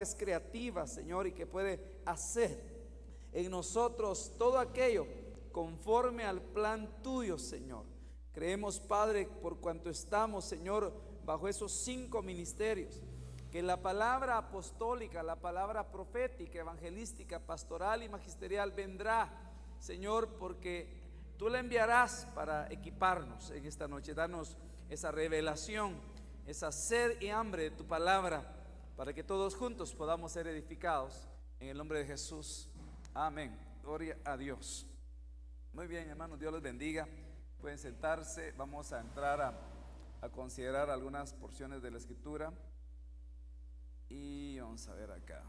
es creativa, Señor, y que puede hacer en nosotros todo aquello conforme al plan tuyo, Señor. Creemos, Padre, por cuanto estamos, Señor, bajo esos 5 ministerios, que la palabra apostólica, la palabra profética, evangelística, pastoral y magisterial vendrá, Señor, porque tú la enviarás para equiparnos en esta noche. Danos esa revelación, esa sed y hambre de tu palabra, para que todos juntos podamos ser edificados en el nombre de Jesús. Amén. Gloria a Dios. Muy bien, hermanos, Dios les bendiga. Pueden sentarse. Vamos a entrar a considerar algunas porciones de la Escritura. Y vamos a ver acá.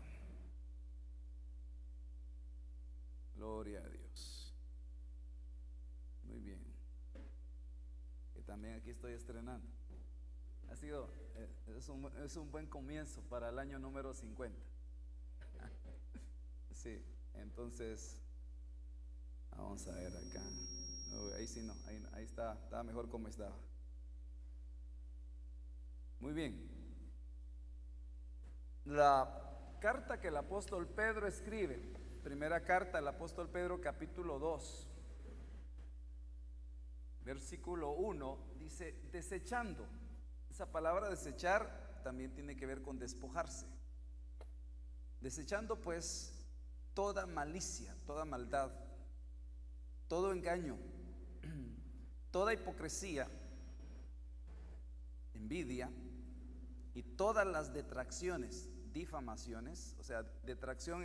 Gloria a Dios. Muy bien. Que también aquí estoy estrenando. Ha sido, es un buen comienzo para el año número 50. Sí, entonces vamos a ver acá. Ahí sí no, ahí está mejor como estaba. Muy bien. La carta que el apóstol Pedro escribe, primera carta del apóstol Pedro, capítulo 2, versículo 1, dice: desechando. Esa palabra desechar también tiene que ver con despojarse. Desechando pues toda malicia, toda maldad, todo engaño, toda hipocresía, envidia y todas las detracciones, difamaciones. O sea, detracción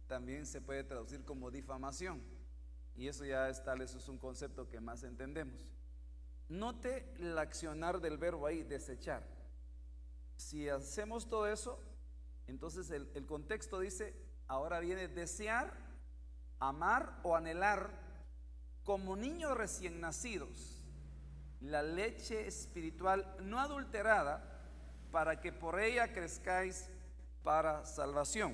también se puede traducir como difamación, y eso ya es tal, eso es un concepto que más entendemos. Note el accionar del verbo ahí, desechar. Si hacemos todo eso, entonces el contexto dice, ahora viene desear, amar o anhelar como niños recién nacidos la leche espiritual no adulterada, para que por ella crezcáis para salvación.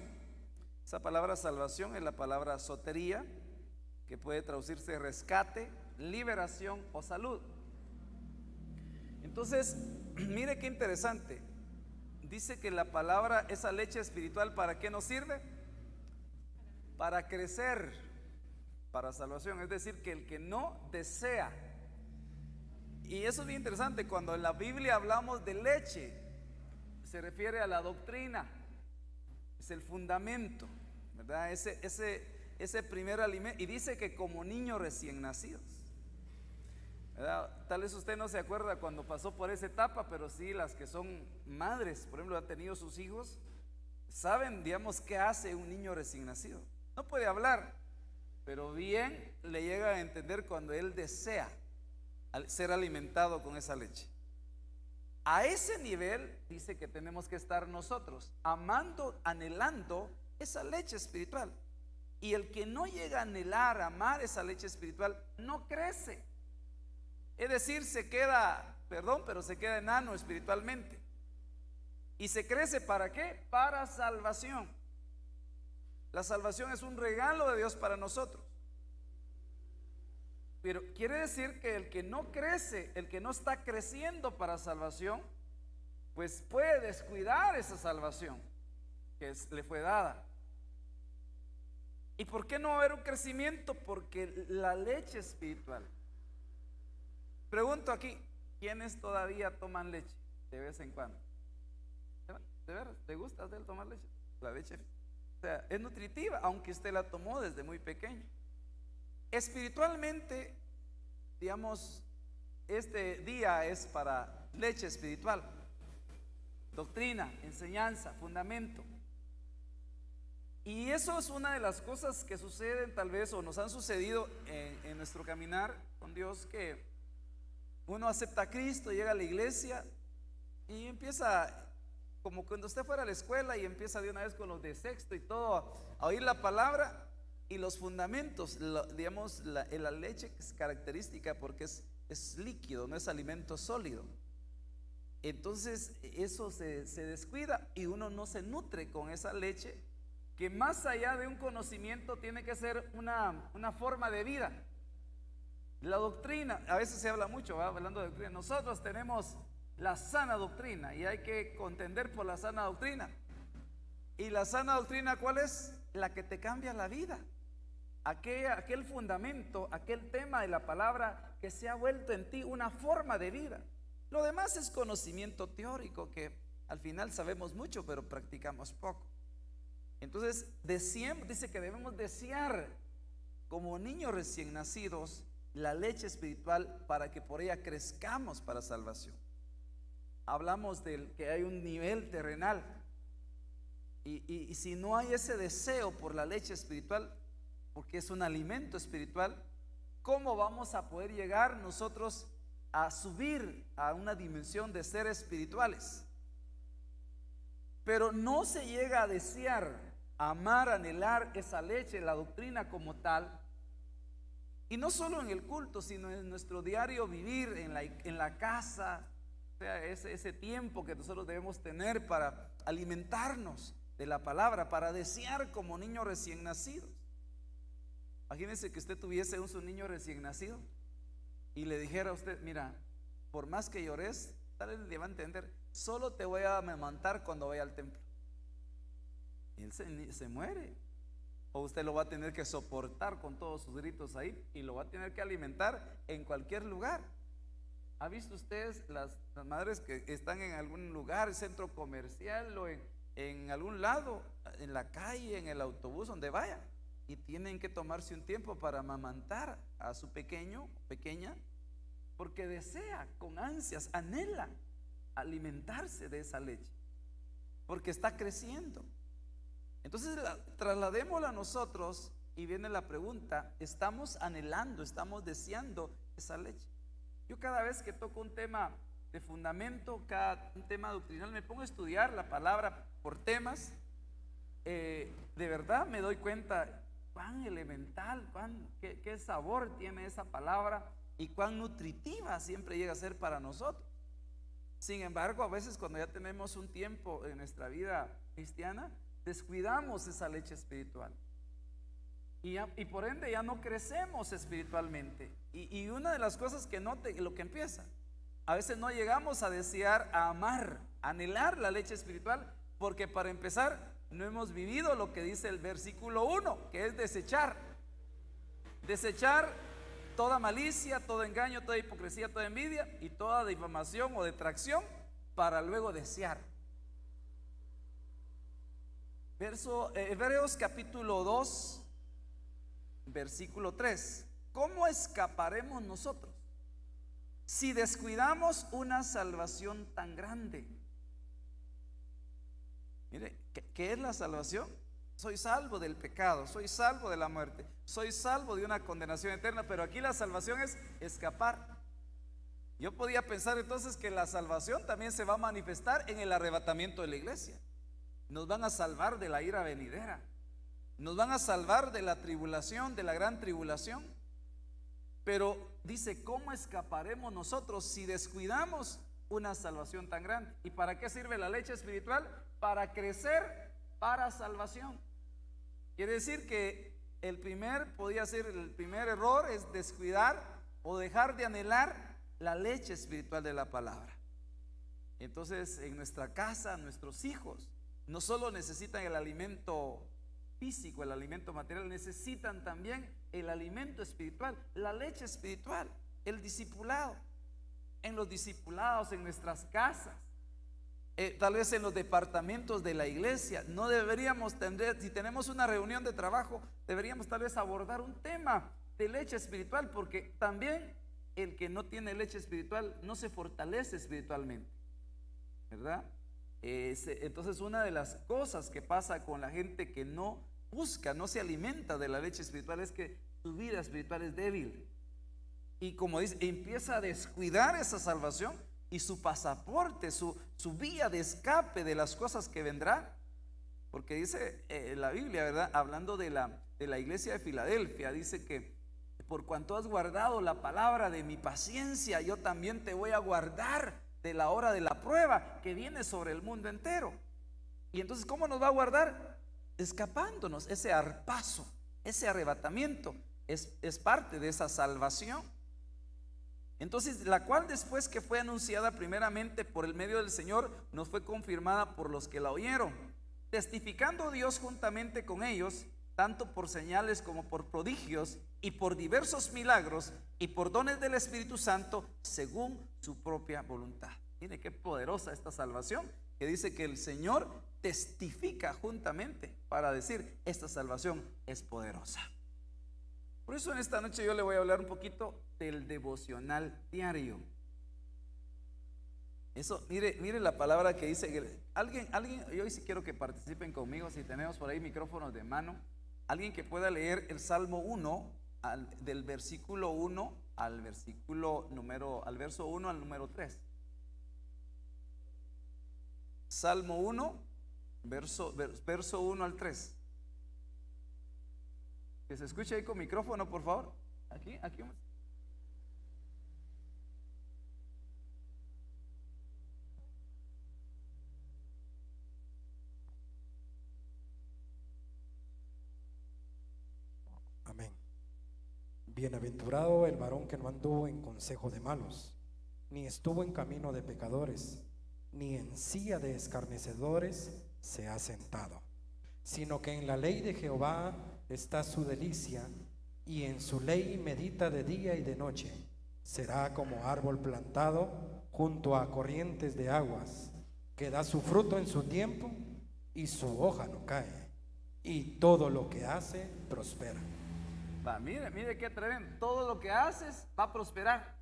Esa palabra salvación es la palabra sotería, que puede traducirse rescate, liberación o salud. Entonces, mire qué interesante. Dice que la palabra, esa leche espiritual, ¿para qué nos sirve? Para crecer, para salvación. Es decir, que el que no desea. Y eso es bien interesante. Cuando en la Biblia hablamos de leche, se refiere a la doctrina. Es el fundamento, ¿verdad? Ese primer alimento. Y dice que como niños recién nacidos, ¿verdad? Tal vez usted no se acuerda cuando pasó por esa etapa, pero sí las que son madres, por ejemplo, han tenido sus hijos, saben, digamos, qué hace un niño recién nacido. No puede hablar, pero bien le llega a entender cuando él desea ser alimentado con esa leche. A ese nivel dice que tenemos que estar nosotros, amando, anhelando esa leche espiritual. Y el que no llega a anhelar, a amar esa leche espiritual, no crece. Es decir, se queda enano espiritualmente. ¿Y se crece para qué? Para salvación. La salvación es un regalo de Dios para nosotros. Pero quiere decir que el que no crece, el que no está creciendo para salvación, pues puede descuidar esa salvación que le fue dada. ¿Y por qué no va a haber un crecimiento? Porque la leche espiritual. Pregunto aquí, ¿quiénes todavía toman leche de vez en cuando? ¿De verdad? ¿Te gusta a usted tomar leche? La leche, o sea, es nutritiva, aunque usted la tomó desde muy pequeño. Espiritualmente, digamos, este día es para leche espiritual, doctrina, enseñanza, fundamento. Y eso es una de las cosas que suceden tal vez, o nos han sucedido en nuestro caminar con Dios, que uno acepta a Cristo, llega a la iglesia y empieza, como cuando usted fuera a la escuela y empieza de una vez con los de sexto y todo, a oír la palabra. Y los fundamentos, digamos, la leche es característica porque es líquido, no es alimento sólido. Entonces eso se descuida y uno no se nutre con esa leche, que más allá de un conocimiento tiene que ser una forma de vida. La doctrina, a veces se habla mucho, ¿va? Hablando de doctrina, nosotros tenemos la sana doctrina y hay que contender por la sana doctrina. Y la sana doctrina, ¿cuál es? La que te cambia la vida. Aquel fundamento, aquel tema de la palabra que se ha vuelto en ti una forma de vida. Lo demás es conocimiento teórico que al final sabemos mucho, pero practicamos poco. Entonces, dice que debemos desear como niños recién nacidos la leche espiritual para que por ella crezcamos para salvación. Hablamos de que hay un nivel terrenal y si no hay ese deseo por la leche espiritual, porque es un alimento espiritual, ¿cómo vamos a poder llegar nosotros a subir a una dimensión de seres espirituales? Pero no se llega a desear, amar, anhelar esa leche, la doctrina como tal, y no solo en el culto, sino en nuestro diario vivir, en la casa. O sea, ese tiempo que nosotros debemos tener para alimentarnos de la palabra, para desear como niños recién nacidos. Imagínense que usted tuviese un niño recién nacido y le dijera a usted: mira, por más que llores, tal vez le va a entender, solo te voy a amamantar cuando vaya al templo. Y él se muere. O usted lo va a tener que soportar con todos sus gritos ahí y lo va a tener que alimentar en cualquier lugar. ¿Ha visto ustedes las madres que están en algún lugar, centro comercial o en algún lado, en la calle, en el autobús, donde vayan, y tienen que tomarse un tiempo para amamantar a su pequeño o pequeña, porque desea con ansias, anhela alimentarse de esa leche, porque está creciendo? Entonces trasladémosla a nosotros y viene la pregunta: ¿estamos anhelando, estamos deseando esa leche? Yo cada vez que toco un tema de fundamento, un tema doctrinal, me pongo a estudiar la palabra por temas. De verdad me doy cuenta cuán elemental, qué sabor tiene esa palabra y cuán nutritiva siempre llega a ser para nosotros. Sin embargo, a veces cuando ya tenemos un tiempo en nuestra vida cristiana, descuidamos esa leche espiritual y por ende ya no crecemos espiritualmente. Y una de las cosas que note, lo que empieza, a veces no llegamos a desear, a amar, a anhelar la leche espiritual, porque para empezar no hemos vivido lo que dice el versículo 1, que es desechar toda malicia, todo engaño, toda hipocresía, toda envidia y toda difamación o detracción, para luego desear. Hebreos capítulo 2, versículo 3. ¿Cómo escaparemos nosotros si descuidamos una salvación tan grande? Mire, ¿qué es la salvación? Soy salvo del pecado, soy salvo de la muerte, soy salvo de una condenación eterna, pero aquí la salvación es escapar. Yo podía pensar entonces que la salvación también se va a manifestar en el arrebatamiento de la iglesia. Nos van a salvar de la ira venidera, nos van a salvar de la tribulación, de la gran tribulación. Pero dice: ¿cómo escaparemos nosotros si descuidamos una salvación tan grande? ¿Y para qué sirve la leche espiritual? Para crecer para salvación. Quiere decir que podía ser el primer error, es descuidar o dejar de anhelar la leche espiritual de la palabra. Entonces, en nuestra casa, nuestros hijos no solo necesitan el alimento físico, el alimento material, necesitan también el alimento espiritual, la leche espiritual, el discipulado. En los discipulados, en nuestras casas, tal vez en los departamentos de la iglesia, no deberíamos tener, si tenemos una reunión de trabajo, deberíamos tal vez abordar un tema de leche espiritual, porque también el que no tiene leche espiritual no se fortalece espiritualmente, ¿verdad? Entonces, una de las cosas que pasa con la gente que no busca, no se alimenta de la leche espiritual, es que su vida espiritual es débil. Y como dice, empieza a descuidar esa salvación y su pasaporte, su vía de escape de las cosas que vendrán. Porque dice la Biblia, ¿verdad? Hablando de la iglesia de Filadelfia, dice que por cuanto has guardado la palabra de mi paciencia, yo también te voy a guardar de la hora de la prueba que viene sobre el mundo entero. Y entonces, ¿cómo nos va a guardar? Escapándonos. Ese arpazo, ese arrebatamiento es parte de esa salvación. Entonces, la cual después que fue anunciada primeramente por el medio del Señor, nos fue confirmada por los que la oyeron. testificando Dios juntamente con ellos, tanto por señales como por prodigios y por diversos milagros y por dones del Espíritu Santo, según su propia voluntad. Mire qué poderosa esta salvación, que dice que el Señor testifica juntamente para decir, esta salvación es poderosa. Por eso en esta noche yo le voy a hablar un poquito del devocional diario. Eso, mire la palabra que dice. Alguien, yo hoy sí quiero que participen conmigo, si tenemos por ahí micrófonos de mano. Alguien que pueda leer el Salmo 1, del versículo 1 al verso 1 al número 3. Salmo 1, verso 1 al 3. Que se escuche ahí con micrófono, por favor. Aquí. Amén. Bienaventurado el varón que no anduvo en consejo de malos, ni estuvo en camino de pecadores, ni en silla de escarnecedores se ha sentado, sino que en la ley de Jehová está su delicia, y en su ley medita de día y de noche. Será como árbol plantado junto a corrientes de aguas, que da su fruto en su tiempo, y su hoja no cae, y todo lo que hace prospera. Mire qué tremendo. Todo lo que haces va a prosperar.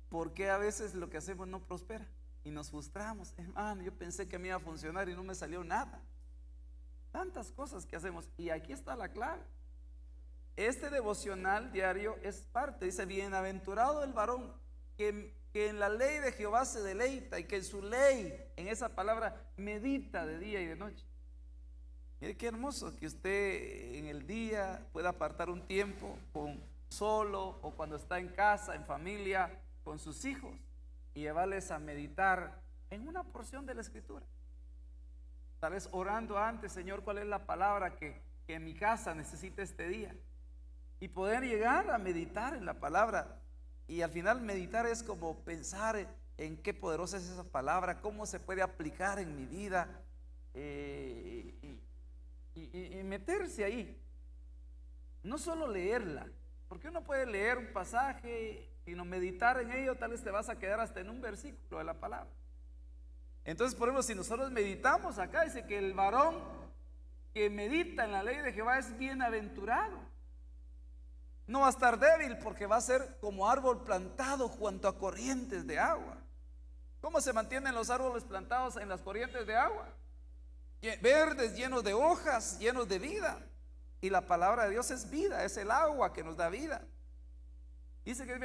Porque a veces lo que hacemos no prospera y nos frustramos. Hermano, yo pensé que me iba a funcionar y no me salió nada. Tantas cosas que hacemos. Y aquí está la clave. Este devocional diario es parte. Dice, bienaventurado el varón que en la ley de Jehová se deleita, y que en su ley, en esa palabra, medita de día y de noche. Mire qué hermoso que usted en el día pueda apartar un tiempo solo, o cuando está en casa, en familia, con sus hijos, y llevarles a meditar en una porción de la Escritura. Tal vez orando antes, Señor, ¿cuál es la palabra que en mi casa necesita este día? Y poder llegar a meditar en la palabra. Y al final meditar es como pensar en qué poderosa es esa palabra, cómo se puede aplicar en mi vida, y meterse ahí. No solo leerla, porque uno puede leer un pasaje y no meditar en ello, tal vez te vas a quedar hasta en un versículo de la palabra. Entonces, por ejemplo, si nosotros meditamos acá, dice que el varón que medita en la ley de Jehová es bienaventurado. No va a estar débil, porque va a ser como árbol plantado junto a corrientes de agua. ¿Cómo se mantienen los árboles plantados en las corrientes de agua? Verdes, llenos de hojas, llenos de vida. Y la palabra de Dios es vida, es el agua que nos da vida. Dice que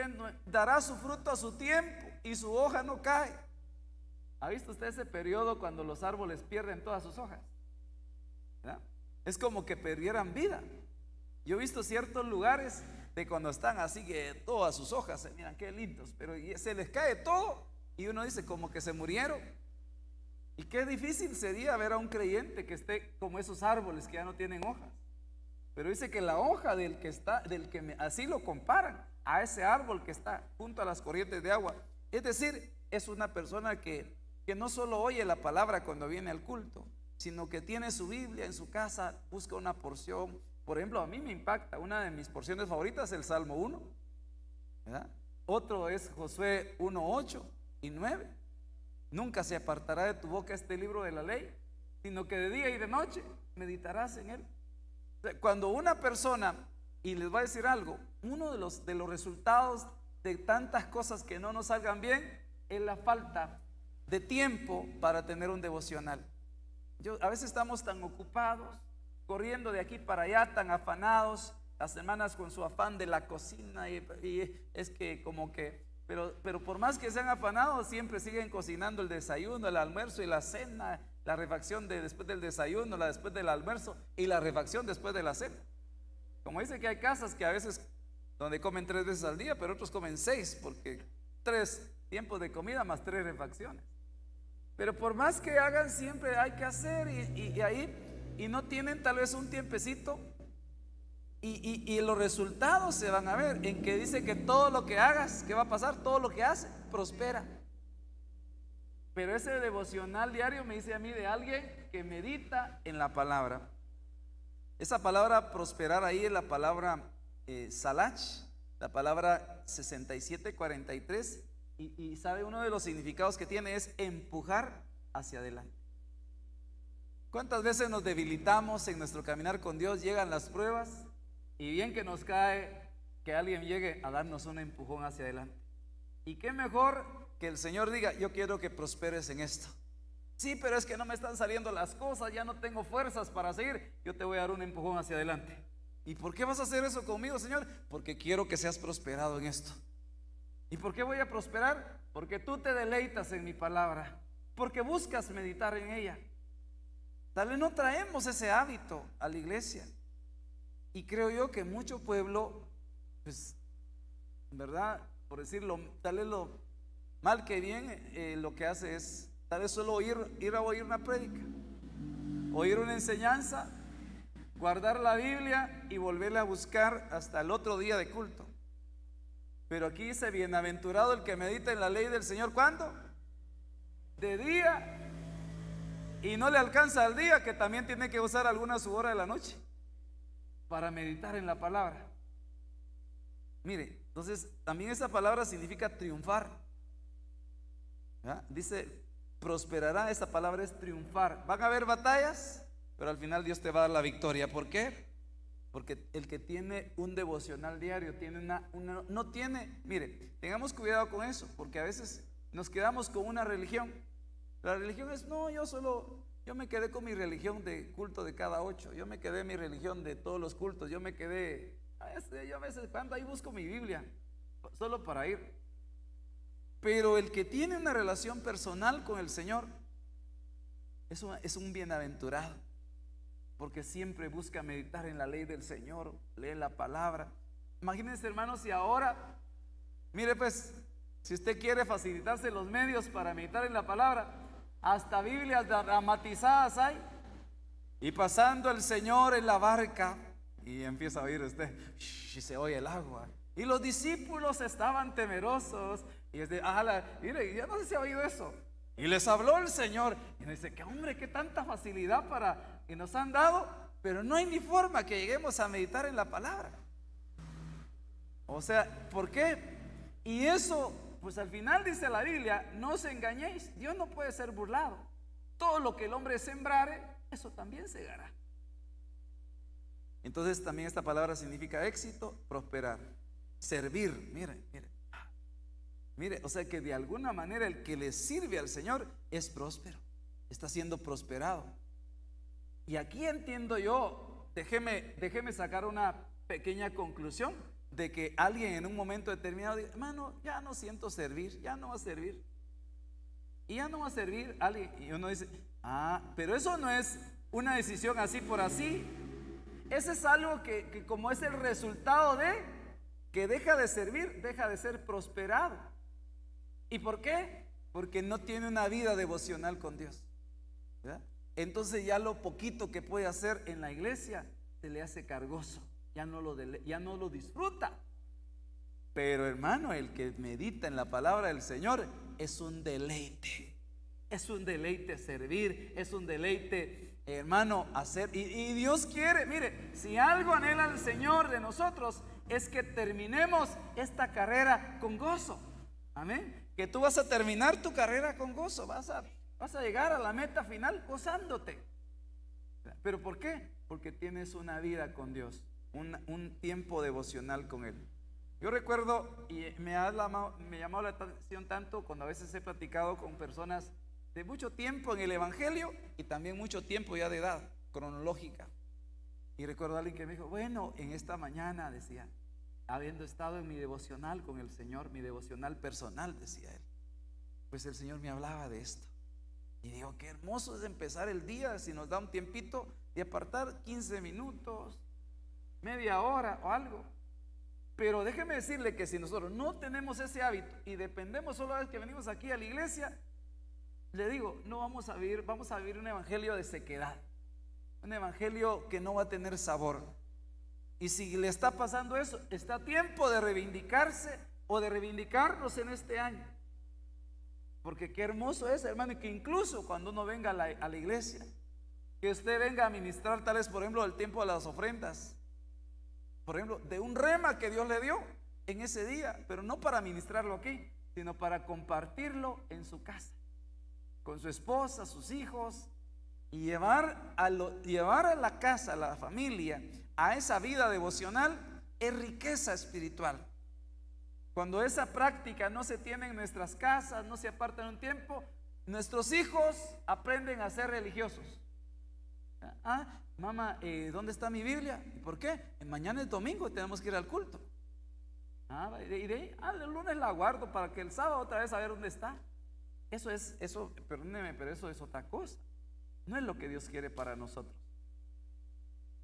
dará su fruto a su tiempo y su hoja no cae. ¿Ha visto usted ese periodo cuando los árboles pierden todas sus hojas? ¿Verdad? Es como que perdieran vida. Yo he visto ciertos lugares de cuando están así, que todas sus hojas, miran qué lindos, pero se les cae todo y uno dice como que se murieron. Y qué difícil sería ver a un creyente que esté como esos árboles que ya no tienen hojas. Pero dice que la hoja así lo comparan a ese árbol que está junto a las corrientes de agua. Es decir, es una persona que no solo oye la palabra cuando viene al culto, sino que tiene su Biblia en su casa, busca una porción. Por ejemplo, a mí me impacta, una de mis porciones favoritas es el Salmo 1, ¿verdad? Otro es Josué 1, 8 y 9. Nunca se apartará de tu boca este libro de la ley, sino que de día y de noche meditarás en él. O sea, cuando una persona, y les voy a decir algo, uno de los resultados de tantas cosas que no nos salgan bien es la falta de tiempo para tener un devocional. A veces estamos tan ocupados, corriendo de aquí para allá, tan afanados, las semanas con su afán de la cocina, y es que como que, pero por más que sean afanados, siempre siguen cocinando el desayuno, el almuerzo y la cena, la refacción después del desayuno, la después del almuerzo y la refacción después de la cena. Como dice que hay casas que a veces donde comen 3 veces al día, pero otros comen 6, porque 3 tiempos de comida más 3 refacciones. Pero por más que hagan, siempre hay que hacer, y ahí, y no tienen tal vez un tiempecito, y los resultados se van a ver en que dice que todo lo que hagas, ¿qué va a pasar? Todo lo que hace, prospera. Pero ese devocional diario me dice a mí de alguien aquel que medita en la palabra. Esa palabra prosperar ahí es la palabra salach, la palabra 6743, y sabe, uno de los significados que tiene es empujar hacia adelante. ¿Cuántas veces nos debilitamos en nuestro caminar con Dios? Llegan las pruebas y bien que nos cae que alguien llegue a darnos un empujón hacia adelante. Y qué mejor que el Señor diga: yo quiero que prosperes en esto. Sí, pero es que no me están saliendo las cosas, ya no tengo fuerzas para seguir. Yo te voy a dar un empujón hacia adelante. ¿Y por qué vas a hacer eso conmigo, Señor? Porque quiero que seas prosperado en esto. ¿Y por qué voy a prosperar? Porque tú te deleitas en mi palabra, porque buscas meditar en ella. Tal vez no traemos ese hábito a la iglesia, y creo yo que mucho pueblo, pues, ¿verdad? Por decirlo, tal vez lo mal que bien, lo que hace es tal vez solo ir a oír una prédica, oír una enseñanza, guardar la Biblia y volverla a buscar hasta el otro día de culto. Pero aquí dice: bienaventurado el que medita en la ley del Señor. ¿Cuándo? De día, y no le alcanza al día, que también tiene que usar alguna su hora de la noche para meditar en la palabra. Mire, entonces también esa palabra significa triunfar. ¿Ya? Dice prosperará, esa palabra es triunfar. Van a haber batallas, pero al final Dios te va a dar la victoria. ¿Por qué? Porque el que tiene un devocional diario tiene no tiene, mire, tengamos cuidado con eso, porque a veces nos quedamos con una religión. La religión es: no, yo me quedé con mi religión de culto de cada 8, yo me quedé en mi religión de todos los cultos, yo a veces cuando ahí busco mi Biblia solo para ir. Pero el que tiene una relación personal con el Señor es un bienaventurado, porque siempre busca meditar en la ley del Señor, lee la palabra. Imagínense, hermanos, si ahora, mire pues, si usted quiere facilitarse los medios para meditar en la palabra, hasta Biblias dramatizadas hay. Y pasando el Señor en la barca, y empieza a oír usted, y se oye el agua. Y los discípulos estaban temerosos. Y es de, mire, ya no sé si ha oído eso. Y les habló el Señor. Y nos dice: que hombre, qué tanta facilidad que nos han dado, pero no hay ni forma que lleguemos a meditar en la palabra. O sea, ¿por qué? Y eso, pues al final dice la Biblia: no os engañéis, Dios no puede ser burlado. Todo lo que el hombre sembrare, eso también segará. Entonces también esta palabra significa éxito, prosperar, servir. Mire, o sea que de alguna manera el que le sirve al Señor es próspero, está siendo prosperado. Y aquí entiendo yo, déjeme sacar una pequeña conclusión, de que alguien en un momento determinado diga: hermano, ya no siento servir, ya no va a servir. Y ya no va a servir alguien. Y uno dice: pero eso no es una decisión así por así. Ese es algo que como es el resultado de que deja de servir, deja de ser prosperado. ¿Y por qué? Porque no tiene una vida devocional con Dios, ¿verdad? Entonces ya lo poquito que puede hacer en la iglesia se le hace cargoso, ya no lo disfruta. Pero hermano, el que medita en la palabra del Señor es un deleite servir, es un deleite, hermano, hacer. Y Dios quiere, mire, si algo anhela el Señor de nosotros, es que terminemos esta carrera con gozo. Amén. Que tú vas a terminar tu carrera con gozo, vas a llegar a la meta final gozándote. ¿Pero por qué? Porque tienes una vida con Dios, un tiempo devocional con Él. Yo recuerdo, y me llamó la atención tanto cuando a veces he platicado con personas de mucho tiempo en el Evangelio y también mucho tiempo ya de edad cronológica. Y recuerdo a alguien que me dijo: bueno, en esta mañana, decía, habiendo estado en mi devocional con el Señor, mi devocional personal, decía él, pues el Señor me hablaba de esto. Y digo: qué hermoso es empezar el día, si nos da un tiempito de apartar 15 minutos, media hora o algo. Pero déjeme decirle que si nosotros no tenemos ese hábito y dependemos solo de que venimos aquí a la iglesia, le digo, no vamos a vivir un evangelio de sequedad, un evangelio que no va a tener sabor. Y si le está pasando eso, está a tiempo de reivindicarse o de reivindicarnos en este año. Porque qué hermoso es, hermano, y que incluso cuando uno venga a la iglesia, que usted venga a ministrar tal vez, por ejemplo, el tiempo de las ofrendas, por ejemplo, de un rema que Dios le dio en ese día, pero no para ministrarlo aquí, sino para compartirlo en su casa, con su esposa, sus hijos, y llevar a la casa, a la familia, a esa vida devocional, es riqueza espiritual. Cuando esa práctica no se tiene en nuestras casas, no se aparta en un tiempo, nuestros hijos aprenden a ser religiosos. Mamá, ¿dónde está mi Biblia? ¿Y por qué? Mañana es domingo y tenemos que ir al culto. Y de ahí, el lunes la guardo para que el sábado otra vez a ver dónde está. Eso, perdóneme, pero eso es otra cosa. No es lo que Dios quiere para nosotros.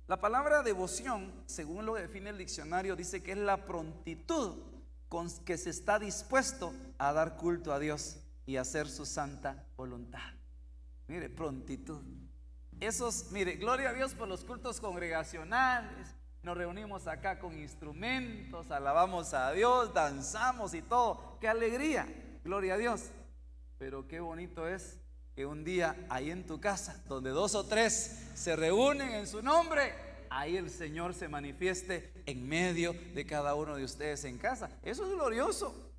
La palabra devoción, según lo define el diccionario, dice que es la prontitud con que se está dispuesto a dar culto a Dios y hacer su santa voluntad. Mire, prontitud. Mire, gloria a Dios por los cultos congregacionales. Nos reunimos acá con instrumentos, alabamos a Dios, danzamos y todo. ¡Qué alegría! Gloria a Dios. Pero qué bonito es que un día ahí en tu casa, donde 2 o 3 se reúnen en su nombre, ahí el Señor se manifieste en medio de cada uno de ustedes en casa. Eso es glorioso.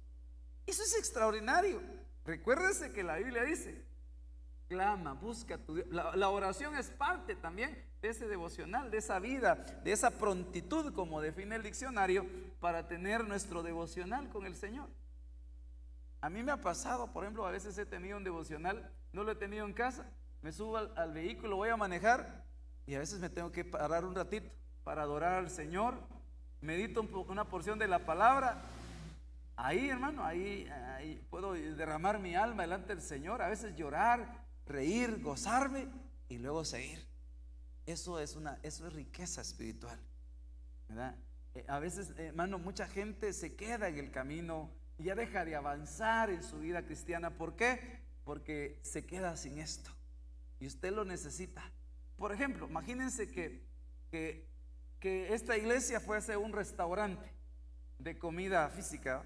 Eso es extraordinario. Recuérdese que la Biblia dice: clama, busca a tu Dios. La oración es parte también de ese devocional, de esa vida, de esa prontitud, como define el diccionario, para tener nuestro devocional con el Señor. A mí me ha pasado, por ejemplo, a veces he tenido un devocional, no lo he tenido en casa, me subo al vehículo, voy a manejar y a veces me tengo que parar un ratito para adorar al Señor, medito una porción de la palabra. Ahí, hermano, ahí puedo derramar mi alma delante del Señor, a veces llorar, reír, gozarme y luego seguir. Eso es riqueza espiritual, ¿verdad? A veces, hermano, mucha gente se queda en el camino y ya deja de avanzar en su vida cristiana. ¿Por qué? Porque se queda sin esto y usted lo necesita. Por ejemplo, imagínense que esta iglesia fuese un restaurante de comida física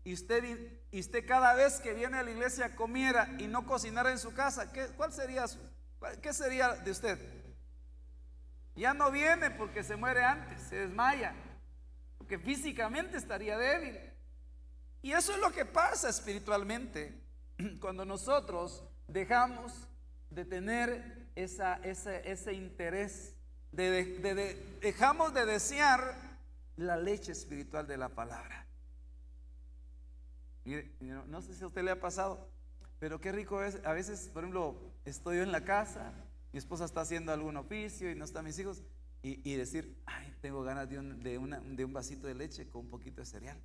y usted cada vez que viene a la iglesia comiera y no cocinara en su casa. ¿Qué sería de usted? Ya no viene porque se muere antes, se desmaya, porque físicamente estaría débil. Y eso es lo que pasa espiritualmente cuando nosotros dejamos de tener ese interés, dejamos de desear la leche espiritual de la palabra. Mire, no sé si a usted le ha pasado, pero qué rico es. A veces, por ejemplo, estoy yo en la casa, mi esposa está haciendo algún oficio y no están mis hijos, y decir: ay, tengo ganas de un vasito de leche con un poquito de cereal.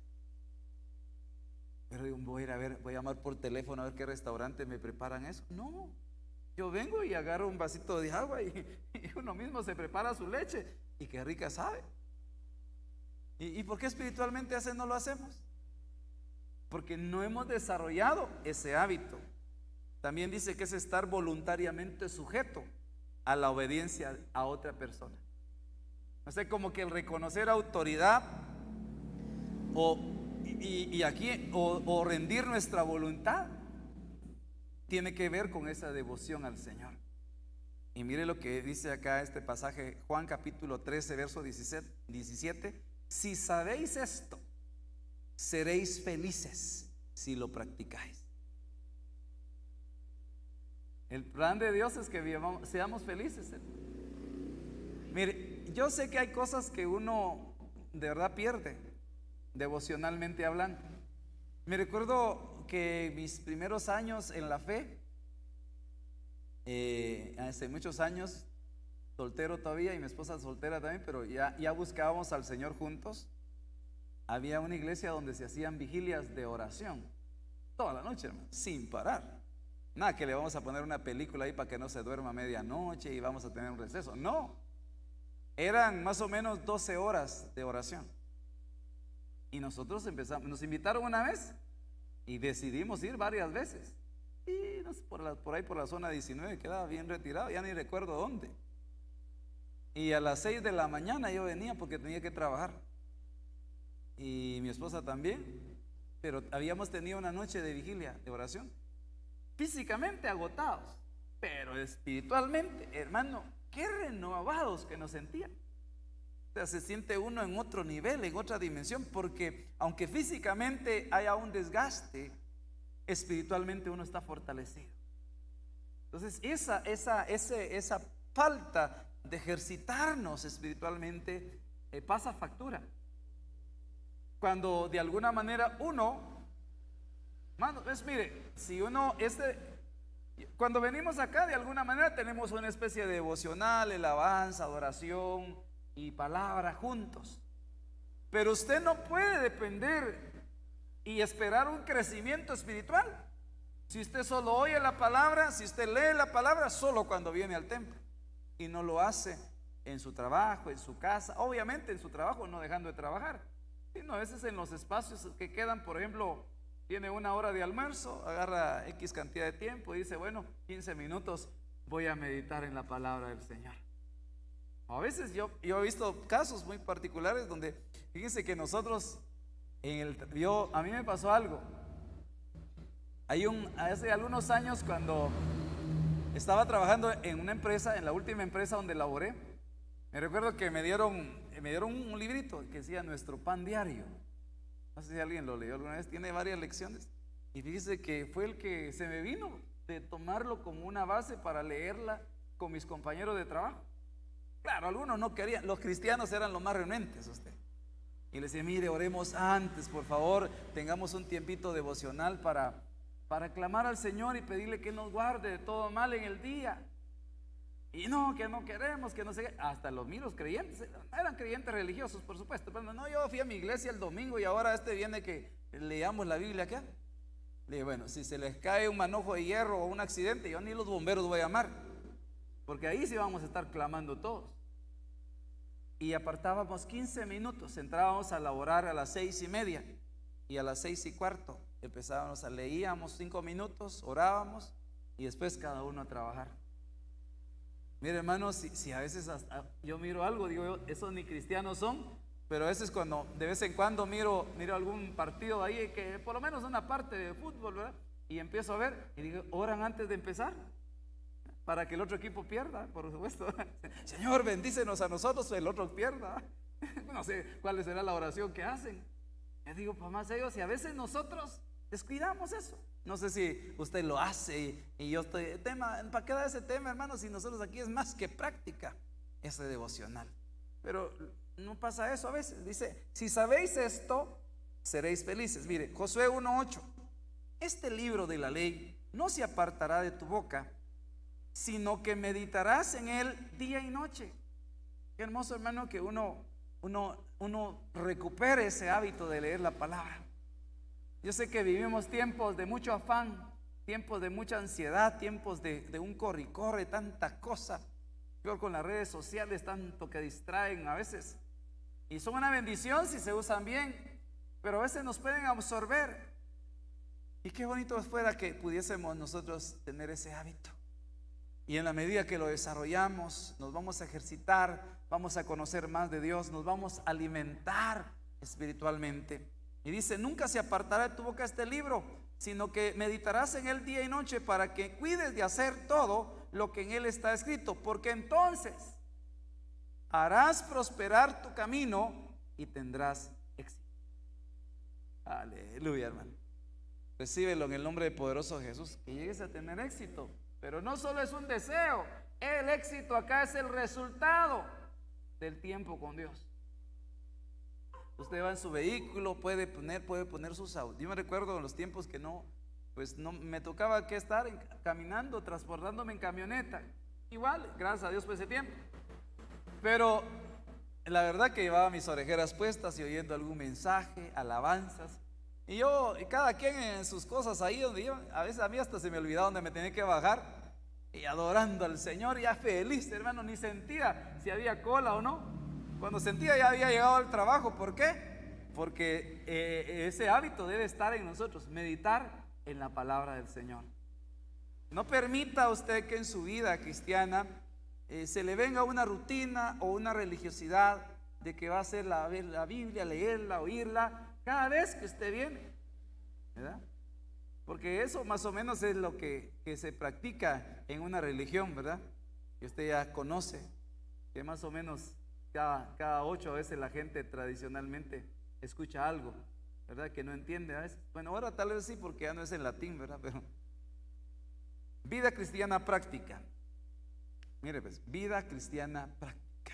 Pero voy a llamar por teléfono a ver qué restaurante me preparan eso. No, yo vengo y agarro un vasito de agua y uno mismo se prepara su leche, y qué rica sabe. ¿Y por qué espiritualmente no lo hacemos? Porque no hemos desarrollado ese hábito. También dice que es estar voluntariamente sujeto a la obediencia a otra persona. No sé, como que el reconocer autoridad o rendir nuestra voluntad tiene que ver con esa devoción al Señor. Y mire lo que dice acá este pasaje, Juan capítulo 13, verso 17: si sabéis esto, seréis felices si lo practicáis. El plan de Dios es que seamos felices. Mire, yo sé que hay cosas que uno de verdad pierde devocionalmente hablando. Me recuerdo que mis primeros años en la fe, hace muchos años, soltero todavía y mi esposa soltera también, pero ya buscábamos al Señor juntos. Había una iglesia donde se hacían vigilias de oración toda la noche, hermano, sin parar. Nada que le vamos a poner una película ahí para que no se duerma a medianoche y vamos a tener un receso. No, eran más o menos 12 horas de oración. Y nosotros nos invitaron una vez y decidimos ir varias veces. Y por ahí por la zona 19, quedaba bien retirado, ya ni recuerdo dónde. Y a las 6 de la mañana yo venía porque tenía que trabajar. Y mi esposa también, pero habíamos tenido una noche de vigilia, de oración, físicamente agotados, pero espiritualmente, hermano, qué renovados que nos sentían. O sea, se siente uno en otro nivel, en otra dimensión, porque aunque físicamente haya un desgaste, espiritualmente uno está fortalecido. Entonces, esa falta de ejercitarnos espiritualmente pasa factura. Cuando de alguna manera uno, mano, mire, si uno, cuando venimos acá, de alguna manera tenemos una especie de devocional, alabanza, adoración y palabra juntos. Pero usted no puede depender y esperar un crecimiento espiritual si usted solo oye la palabra, si usted lee la palabra solo cuando viene al templo y no lo hace en su trabajo, en su casa, obviamente en su trabajo no dejando de trabajar, sino a veces en los espacios que quedan. Por ejemplo, tiene una hora de almuerzo, agarra X cantidad de tiempo y dice, bueno, 15 minutos voy a meditar en la palabra del Señor. A veces yo he visto casos muy particulares donde, fíjense que nosotros, a mí me pasó algo. Hace algunos años, cuando estaba trabajando en una empresa, en la última empresa donde laboré, me recuerdo que me dieron un librito que decía Nuestro Pan Diario. No sé si alguien lo leyó alguna vez, tiene varias lecciones. Y fíjese que fue el que se me vino de tomarlo como una base para leerla con mis compañeros de trabajo. Claro, algunos no querían, los cristianos eran los más renuentes, usted. Y les decía, mire, oremos antes, por favor, tengamos un tiempito devocional para clamar al Señor y pedirle que nos guarde de todo mal en el día. Y no, que no queremos, que no sé qué. Hasta los miros creyentes, eran creyentes religiosos, por supuesto, pero no, yo fui a mi iglesia el domingo y ahora viene que leamos la Biblia acá. Le dije, bueno, si se les cae un manojo de hierro o un accidente, yo ni los bomberos voy a llamar, porque ahí sí vamos a estar clamando todos. Y apartábamos 15 minutos, entrábamos a laborar a las 6:30 y a las 6:15 empezábamos leíamos 5 minutos, orábamos y después cada uno a trabajar. Mire, hermano, si a veces yo miro algo, digo yo, esos ni cristianos son, pero a veces cuando de vez en cuando miro algún partido ahí, que por lo menos una parte de fútbol, ¿verdad? Y empiezo a ver y digo, oran antes de empezar para que el otro equipo pierda, por supuesto. Señor, bendícenos a nosotros, el otro pierda. No sé cuál será la oración que hacen. Yo digo, pues más ellos, y a veces nosotros descuidamos eso. No sé si usted lo hace y yo estoy, ¿para qué da ese tema, hermanos? Si nosotros aquí es más que práctica ese devocional. Pero no pasa eso a veces. Dice, si sabéis esto, seréis felices. Mire, Josué 1:8. Este libro de la ley no se apartará de tu boca, sino que meditarás en él día y noche. Qué hermoso, hermano, que uno recupere ese hábito de leer la palabra. Yo sé que vivimos tiempos de mucho afán, tiempos de mucha ansiedad, tiempos de un corre y corre, tanta cosa. Yo con las redes sociales, tanto que distraen a veces. Y son una bendición si se usan bien, pero a veces nos pueden absorber. Y qué bonito fuera que pudiésemos nosotros tener ese hábito. Y en la medida que lo desarrollamos, nos vamos a ejercitar, vamos a conocer más de Dios, nos vamos a alimentar espiritualmente. Y dice, nunca se apartará de tu boca este libro, sino que meditarás en él día y noche para que cuides de hacer todo lo que en él está escrito, porque entonces harás prosperar tu camino y tendrás éxito. Aleluya, hermano. Recíbelo en el nombre de poderoso Jesús, que llegues a tener éxito. Pero no solo es un deseo, el éxito acá es el resultado del tiempo con Dios. Usted va en su vehículo, puede poner sus audios. Yo me recuerdo en los tiempos que no me tocaba que estar caminando, transportándome en camioneta. Igual, gracias a Dios por ese tiempo. Pero la verdad que llevaba mis orejeras puestas y oyendo algún mensaje, alabanzas. Y cada quien en sus cosas ahí donde iba, a veces a mí hasta se me olvidaba donde me tenía que bajar, y adorando al Señor, ya feliz, hermano, ni sentía si había cola o no. Cuando sentía ya había llegado al trabajo. ¿Por qué? Porque ese hábito debe estar en nosotros, meditar en la palabra del Señor. No permita usted que en su vida cristiana se le venga una rutina o una religiosidad de que va a ser la Biblia, leerla, oírla cada vez que usted viene, ¿verdad? Porque eso más o menos es lo que se practica en una religión, ¿verdad? Que usted ya conoce, que más o menos cada 8 veces la gente tradicionalmente escucha algo, ¿verdad? Que no entiende a veces. Bueno, ahora tal vez sí, porque ya no es en latín, ¿verdad? Pero vida cristiana práctica. Mire pues, vida cristiana práctica.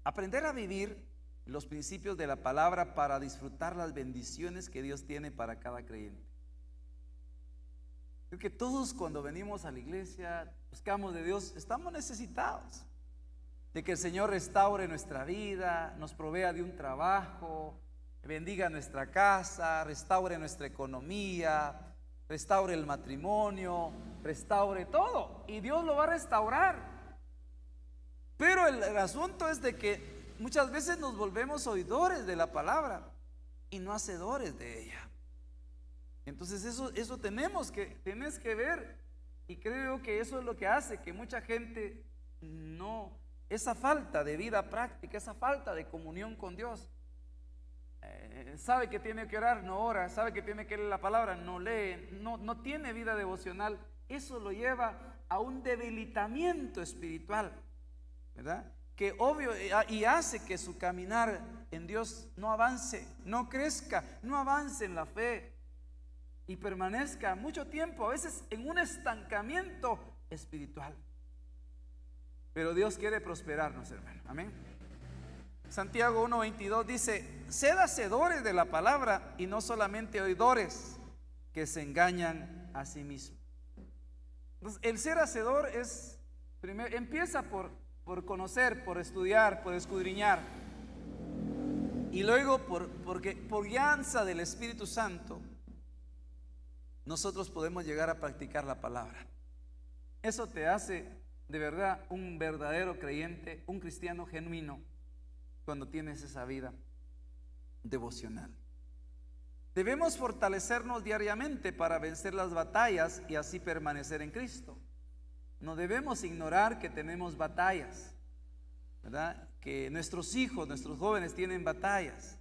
Aprender a vivir los principios de la palabra para disfrutar las bendiciones que Dios tiene para cada creyente. Creo que todos cuando venimos a la iglesia, buscamos de Dios, estamos necesitados de que el Señor restaure nuestra vida, nos provea de un trabajo, bendiga nuestra casa, restaure nuestra economía, restaure el matrimonio, restaure todo, y Dios lo va a restaurar. Pero el asunto es de que muchas veces nos volvemos oidores de la palabra y no hacedores de ella. Entonces eso tenés que ver, y creo que eso es lo que hace que mucha gente esa falta de vida práctica, esa falta de comunión con Dios, sabe que tiene que orar, no ora, sabe que tiene que leer la palabra, no lee, no tiene vida devocional. Eso lo lleva a un debilitamiento espiritual, ¿verdad? Que obvio, y hace que su caminar en Dios no avance, no crezca, no avance en la fe y permanezca mucho tiempo, a veces en un estancamiento espiritual. Pero Dios quiere prosperarnos, hermano. Amén. Santiago 1:22 dice: sed hacedores de la palabra y no solamente oidores, que se engañan a sí mismos. Entonces, el ser hacedor empieza por conocer, por estudiar, por escudriñar, y luego porque por guianza del Espíritu Santo nosotros podemos llegar a practicar la palabra. Eso te hace de verdad un verdadero creyente, un cristiano genuino, cuando tienes esa vida devocional. Debemos fortalecernos diariamente para vencer las batallas y así permanecer en Cristo. No debemos ignorar que tenemos batallas, ¿verdad? Que nuestros hijos, nuestros jóvenes tienen batallas,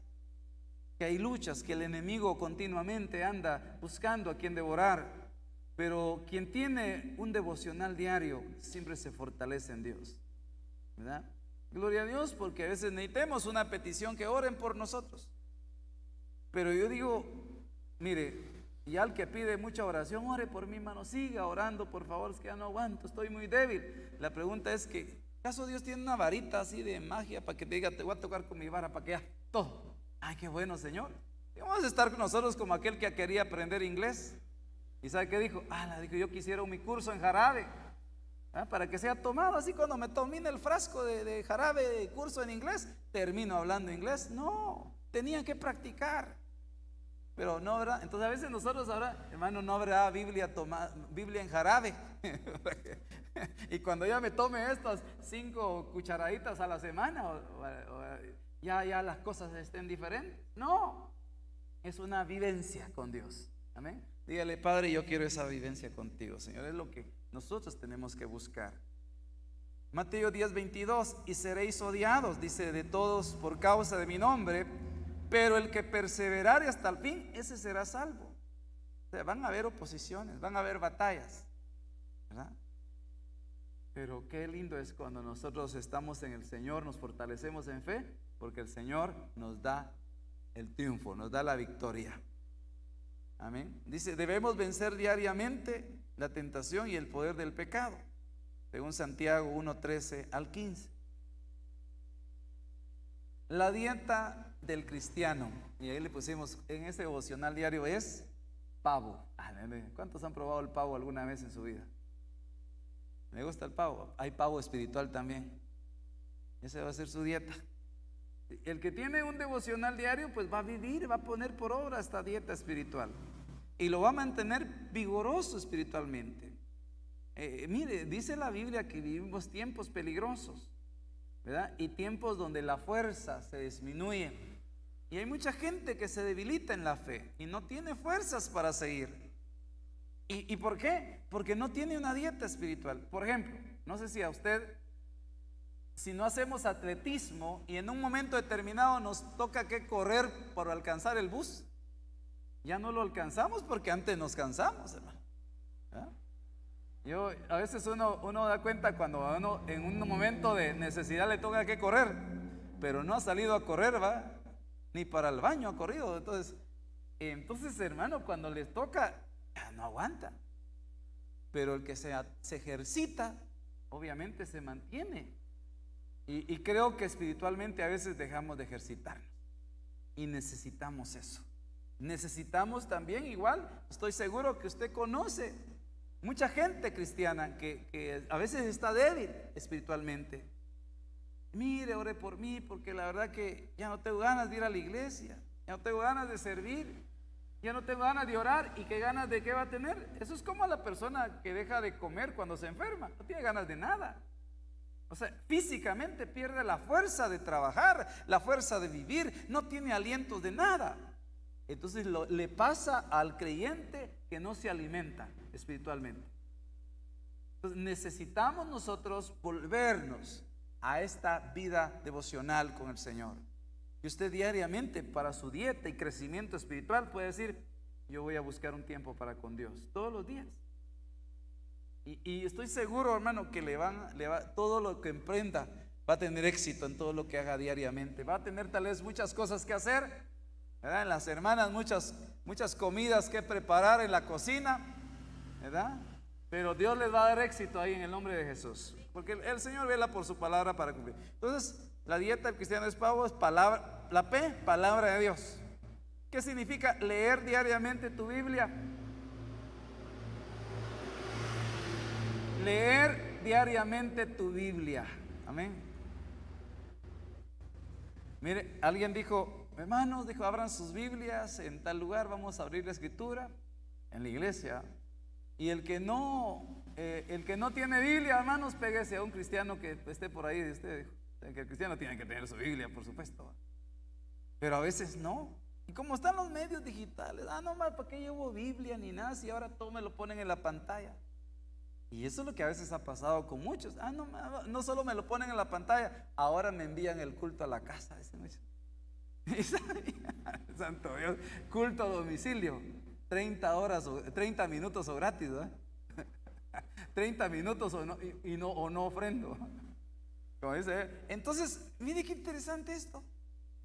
que hay luchas, que el enemigo continuamente anda buscando a quien devorar. Pero quien tiene un devocional diario siempre se fortalece en Dios, ¿verdad? Gloria a Dios, porque a veces necesitamos una petición, que oren por nosotros. Pero yo digo, mire, y al que pide mucha oración, ore por mí, hermano, siga orando, por favor, es que ya no aguanto, estoy muy débil. La pregunta es que, ¿acaso Dios tiene una varita así de magia para que te diga, te voy a tocar con mi vara para que ya todo? Ay, qué bueno, Señor. Y vamos a estar con nosotros como aquel que quería aprender inglés. ¿Y sabe qué dijo? Dijo, yo quisiera mi curso en jarabe, para que sea tomado, así cuando me domine el frasco de jarabe de curso en inglés, termino hablando inglés. No, tenía que practicar. Pero no, ¿verdad? Entonces a veces nosotros ahora, hermano, no habrá Biblia en jarabe. Y cuando ya me tome estas 5 cucharaditas a la semana, ya las cosas estén diferentes. No, es una vivencia con Dios. Amén. Dígale: Padre, yo quiero esa vivencia contigo, Señor. Es lo que nosotros tenemos que buscar. Mateo 10:22: y seréis odiados, dice, de todos por causa de mi nombre, pero el que perseverare hasta el fin, ese será salvo. O sea, van a haber oposiciones, van a haber batallas, ¿verdad? Pero qué lindo es cuando nosotros estamos en el Señor, nos fortalecemos en fe, porque el Señor nos da el triunfo, nos da la victoria. Amén. Dice: debemos vencer diariamente la tentación y el poder del pecado, según Santiago 1:13 al 15. La dieta del cristiano, y ahí le pusimos en ese devocional diario, es pavo. ¿Cuántos han probado el pavo alguna vez en su vida? Me gusta el pavo. Hay pavo espiritual también. Esa va a ser su dieta. El que tiene un devocional diario, pues va a vivir, va a poner por obra esta dieta espiritual y lo va a mantener vigoroso espiritualmente. Mire, dice la Biblia que vivimos tiempos peligrosos, ¿verdad? Y tiempos donde la fuerza se disminuye, y hay mucha gente que se debilita en la fe y no tiene fuerzas para seguir. ¿Y por qué? Porque no tiene una dieta espiritual. Por ejemplo, no sé si a usted, si no hacemos atletismo y en un momento determinado nos toca que correr para alcanzar el bus, ya no lo alcanzamos porque antes nos cansamos, hermano. ¿Ah? A veces uno da cuenta cuando a uno en un momento de necesidad le toca que correr, pero no ha salido a correr, va, ni para el baño ha corrido. Entonces, hermano, cuando les toca, ya no aguanta. Pero el que se ejercita, obviamente se mantiene. Y creo que espiritualmente a veces dejamos de ejercitarnos. Y necesitamos eso. Necesitamos también, igual, estoy seguro que usted conoce mucha gente cristiana que a veces está débil espiritualmente. Mire, ore por mí, porque la verdad que ya no tengo ganas de ir a la iglesia, ya no tengo ganas de servir, ya no tengo ganas de orar. ¿Y qué ganas de qué va a tener? Eso es como la persona que deja de comer cuando se enferma, no tiene ganas de nada. O sea, físicamente pierde la fuerza de trabajar, la fuerza de vivir, no tiene aliento de nada. Entonces le pasa al creyente que no se alimenta espiritualmente. Entonces necesitamos nosotros volvernos a esta vida devocional con el Señor. Y usted diariamente, para su dieta y crecimiento espiritual, puede decir: yo voy a buscar un tiempo para con Dios, todos los días. Y estoy seguro, hermano, que todo lo que emprenda va a tener éxito en todo lo que haga diariamente. Va a tener tal vez muchas cosas que hacer, ¿verdad? En las semanas muchas comidas que preparar en la cocina, ¿verdad? Pero Dios les va a dar éxito ahí en el nombre de Jesús, porque el Señor vela por su palabra para cumplir. Entonces, la dieta del cristiano es pavo, es palabra, la P, palabra de Dios. ¿Qué significa leer diariamente tu Biblia? Leer diariamente tu Biblia. Amén. Mire, alguien dijo: hermanos, abran sus Biblias en tal lugar, vamos a abrir la escritura en la iglesia. Y el que no tiene Biblia, hermanos, péguese a un cristiano que esté por ahí de usted. Que el cristiano tiene que tener su Biblia, por supuesto. Pero a veces no. Y como están los medios digitales, no más, ¿para qué llevo Biblia ni nada si ahora todo me lo ponen en la pantalla? Y eso es lo que a veces ha pasado con muchos. No solo me lo ponen en la pantalla, ahora me envían el culto a la casa. Santo Dios, culto a domicilio, 30 minutos o gratis, ¿verdad? 30 minutos o no ofrendo. Como dice. Entonces, mire qué interesante esto.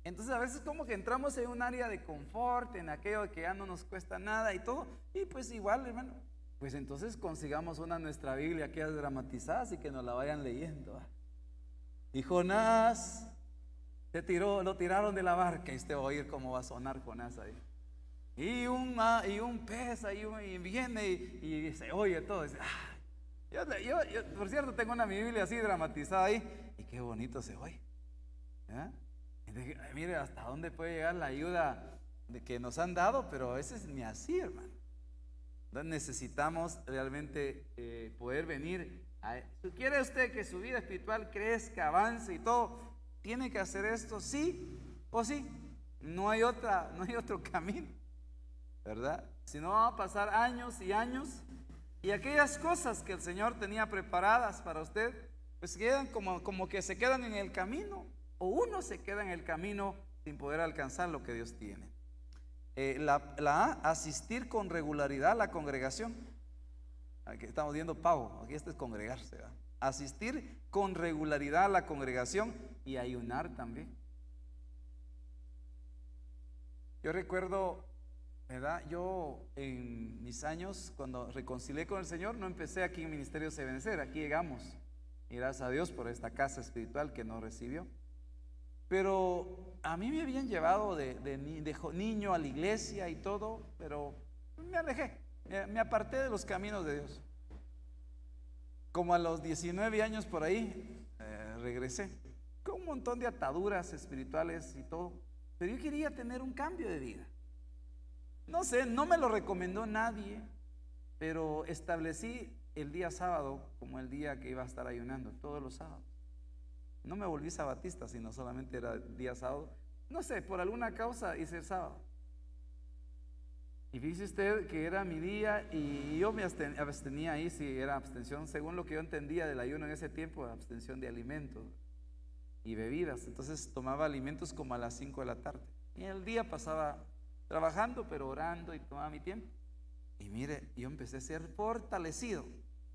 Entonces a veces como que entramos en un área de confort, en aquello que ya no nos cuesta nada y todo. Y pues igual, hermano, pues entonces consigamos nuestra Biblia que es dramatizada, así que nos la vayan leyendo. Y Jonás lo tiraron de la barca, y usted va a oír cómo va a sonar Jonás ahí. Y un pez ahí y viene y se oye todo. Dice, yo, por cierto, tengo mi Biblia así dramatizada ahí, y qué bonito se oye. Entonces, mire hasta dónde puede llegar la ayuda de que nos han dado, pero a veces ni así, hermano. Entonces necesitamos realmente poder venir ¿quiere usted que su vida espiritual crezca, avance y todo? ¿Tiene que hacer esto? Sí o sí. No hay otro camino, ¿verdad? Si no, va a pasar años y años, y aquellas cosas que el Señor tenía preparadas para usted, pues quedan como que se quedan en el camino, o uno se queda en el camino sin poder alcanzar lo que Dios tiene. La A, asistir con regularidad a la congregación. Aquí estamos viendo pavo, aquí esto es congregarse, ¿verdad? Asistir con regularidad a la congregación y ayunar también. Yo recuerdo, ¿verdad? Yo en mis años, cuando reconcilié con el Señor, no empecé aquí en Ministerio Ebenecer, aquí llegamos, y gracias a Dios por esta casa espiritual que nos recibió. Pero a mí me habían llevado de niño a la iglesia y todo, pero me alejé, me aparté de los caminos de Dios. Como a los 19 años por ahí, regresé con un montón de ataduras espirituales y todo, pero yo quería tener un cambio de vida. No sé, no me lo recomendó nadie, pero establecí el día sábado como el día que iba a estar ayunando, todos los sábados. No me volví sabatista, sino solamente era el día sábado. No sé, por alguna causa hice el sábado. Y fíjese usted que era mi día, y yo me abstenía ahí, si era abstención, según lo que yo entendía del ayuno en ese tiempo, abstención de alimentos y bebidas. Entonces tomaba alimentos como a las 5 de la tarde. Y el día pasaba trabajando, pero orando y tomaba mi tiempo. Y mire, yo empecé a ser fortalecido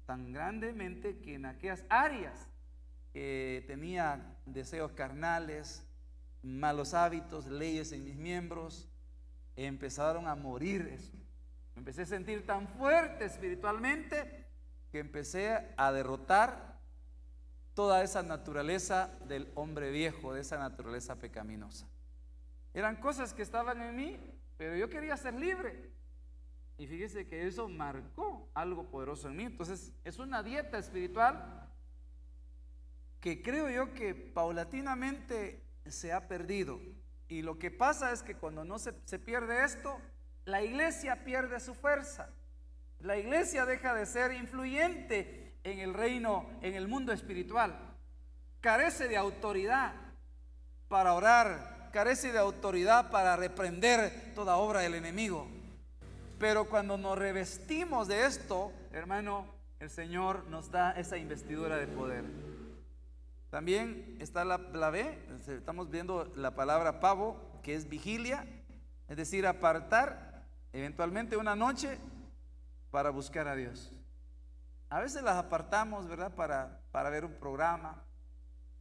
tan grandemente que en aquellas áreas tenía deseos carnales, malos hábitos, leyes en mis miembros, empezaron a morir eso. Me empecé a sentir tan fuerte espiritualmente que empecé a derrotar toda esa naturaleza del hombre viejo, de esa naturaleza pecaminosa. Eran cosas que estaban en mí, pero yo quería ser libre. Y fíjese que eso marcó algo poderoso en mí. Entonces es una dieta espiritual que creo yo que paulatinamente se ha perdido. Y lo que pasa es que cuando no se pierde esto, la iglesia pierde su fuerza. La iglesia deja de ser influyente en el reino, en el mundo espiritual. Carece de autoridad para orar, carece de autoridad para reprender toda obra del enemigo. Pero cuando nos revestimos de esto, hermano, el Señor nos da esa investidura de poder. También está la B, estamos viendo la palabra pavo, que es vigilia, es decir, apartar eventualmente una noche para buscar a Dios. A veces las apartamos, ¿verdad? Para ver un programa,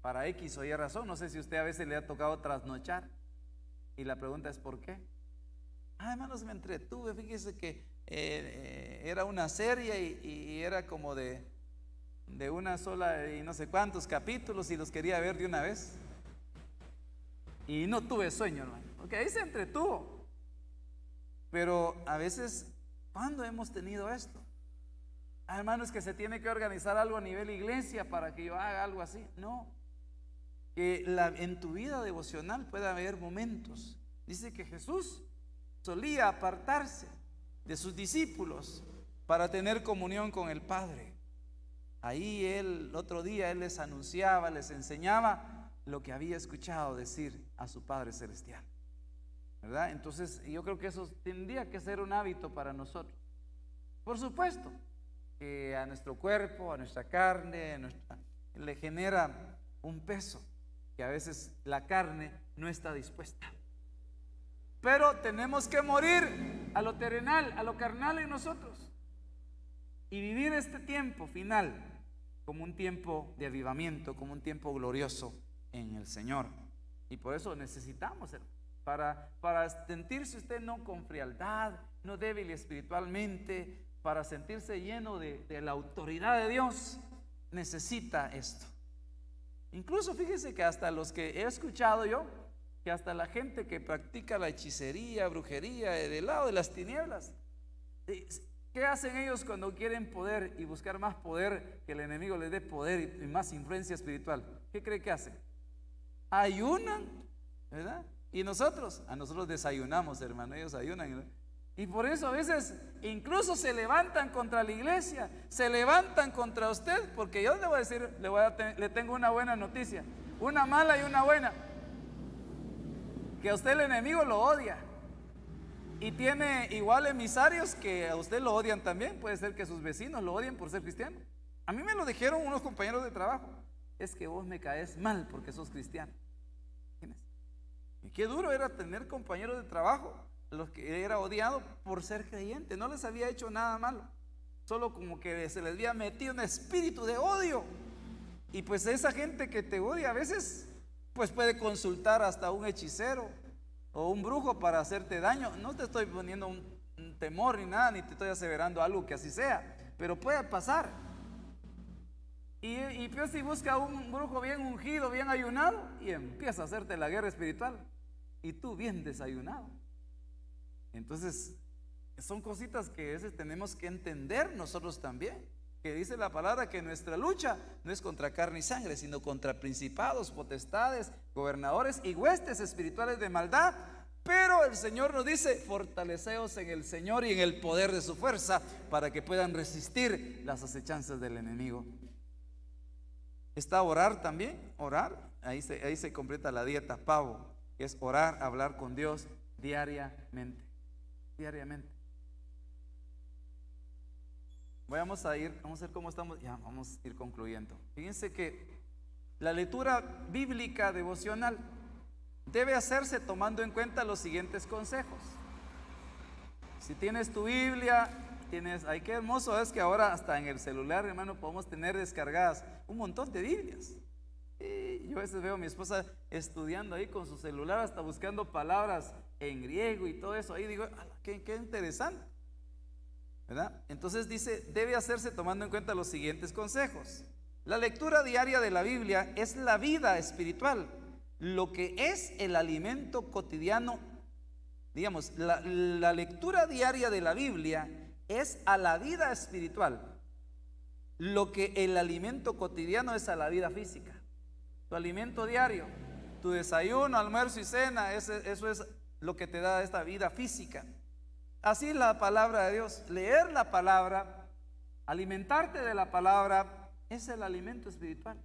para X o Y razón. No sé si a usted a veces le ha tocado trasnochar. Y la pregunta es ¿por qué? Hermanos, me entretuve. Fíjese que era una serie y era como de una sola y no sé cuántos capítulos y los quería ver de una vez. Y no tuve sueño, hermano, porque ahí se entretuvo. Pero a veces, ¿cuándo hemos tenido esto? Hermanos, que se tiene que organizar algo a nivel iglesia para que yo haga algo así. No. Que en tu vida devocional pueda haber momentos. Dice que Jesús solía apartarse de sus discípulos para tener comunión con el Padre. Ahí el otro día él les anunciaba, les enseñaba lo que había escuchado decir a su Padre Celestial, ¿verdad? Entonces yo creo que eso tendría que ser un hábito para nosotros. Por supuesto que a nuestro cuerpo, a nuestra carne, le genera un peso que a veces la carne no está dispuesta. Pero tenemos que morir a lo terrenal, a lo carnal en nosotros y vivir este tiempo final como un tiempo de avivamiento, como un tiempo glorioso en el Señor. Y por eso necesitamos, para sentirse usted no con frialdad, no débil espiritualmente, para sentirse lleno de la autoridad de Dios, necesita esto. Incluso fíjese que hasta los que he escuchado yo, que hasta la gente que practica la hechicería, brujería, del lado de las tinieblas, ¿qué hacen ellos cuando quieren poder y buscar más poder, que el enemigo les dé poder y más influencia espiritual? ¿Qué cree que hacen? Ayunan, ¿verdad? Y a nosotros desayunamos, hermano, ellos ayunan, ¿verdad? Y por eso a veces incluso se levantan contra la iglesia, se levantan contra usted, porque yo le voy a decir, le tengo una buena noticia, una mala y una buena. Que a usted el enemigo lo odia y tiene igual emisarios que a usted lo odian también. Puede ser que sus vecinos lo odien por ser cristiano. A mí me lo dijeron unos compañeros de trabajo: es que vos me caes mal porque sos cristiano. Y qué duro era tener compañeros de trabajo los que era odiado por ser creyente. No les había hecho nada malo, solo como que se les había metido un espíritu de odio. Y pues esa gente que te odia a veces pues puede consultar hasta un hechicero o un brujo para hacerte daño. No te estoy poniendo un temor ni nada, ni te estoy aseverando algo que así sea, pero puede pasar. Y pues si busca un brujo bien ungido, bien ayunado, y empieza a hacerte la guerra espiritual, y tú bien desayunado. Entonces son cositas que a veces tenemos que entender nosotros también, que dice la palabra que nuestra lucha no es contra carne y sangre, sino contra principados, potestades, gobernadores y huestes espirituales de maldad. Pero el Señor nos dice: fortaleceos en el Señor y en el poder de su fuerza, para que puedan resistir las acechanzas del enemigo. Está orar también, orar, ahí se completa la dieta pavo, que es orar, hablar con Dios diariamente. Vamos a ver cómo estamos. Ya vamos a ir concluyendo. Fíjense que la lectura bíblica devocional debe hacerse tomando en cuenta los siguientes consejos. Si tienes tu Biblia, ay, qué hermoso es que ahora hasta en el celular, hermano, podemos tener descargadas un montón de Biblias. Y yo a veces veo a mi esposa estudiando ahí con su celular, hasta buscando palabras en griego y todo eso. Ahí digo, qué interesante, ¿verdad? Entonces dice, debe hacerse tomando en cuenta los siguientes consejos. La lectura diaria de la Biblia es la vida espiritual, lo que es el alimento cotidiano. Digamos, la lectura diaria de la Biblia es a la vida espiritual lo que el alimento cotidiano es a la vida física. Tu alimento diario, tu desayuno, almuerzo y cena, eso es lo que te da esta vida física. Así es la palabra de Dios. Leer la palabra, alimentarte de la palabra, es el alimento espiritual.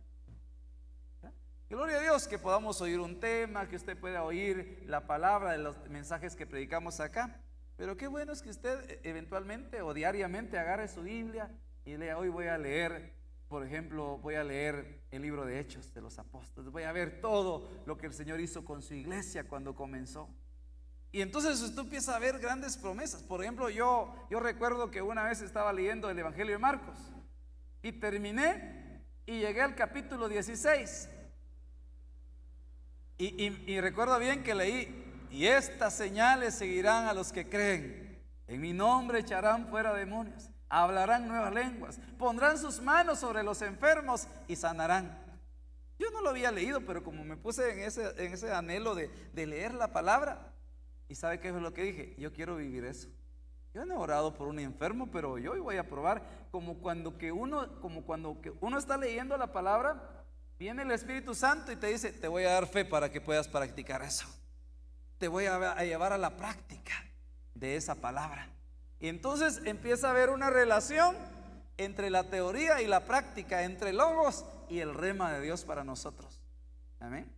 Gloria a Dios que podamos oír un tema, que usted pueda oír la palabra de los mensajes que predicamos acá. Pero qué bueno es que usted eventualmente o diariamente agarre su Biblia y lea. Hoy voy a leer, por ejemplo, voy a leer el libro de Hechos de los Apóstoles. Voy a ver todo lo que el Señor hizo con su iglesia cuando comenzó. Y entonces usted empieza a ver grandes promesas. Por ejemplo, yo recuerdo que una vez estaba leyendo el Evangelio de Marcos y terminé y llegué al capítulo 16. Y recuerdo bien que leí, y estas señales seguirán a los que creen. En mi nombre echarán fuera demonios, hablarán nuevas lenguas, pondrán sus manos sobre los enfermos y sanarán. Yo no lo había leído, pero como me puse en ese anhelo de leer la palabra, ¿y sabe qué es lo que dije? Yo quiero vivir eso. Yo no he orado por un enfermo, pero yo hoy voy a probar como cuando uno está leyendo la palabra. Viene el Espíritu Santo y te dice, te voy a dar fe para que puedas practicar eso. Te voy a llevar a la práctica de esa palabra. Y entonces empieza a haber una relación entre la teoría y la práctica, entre el logos y el rema de Dios para nosotros. Amén.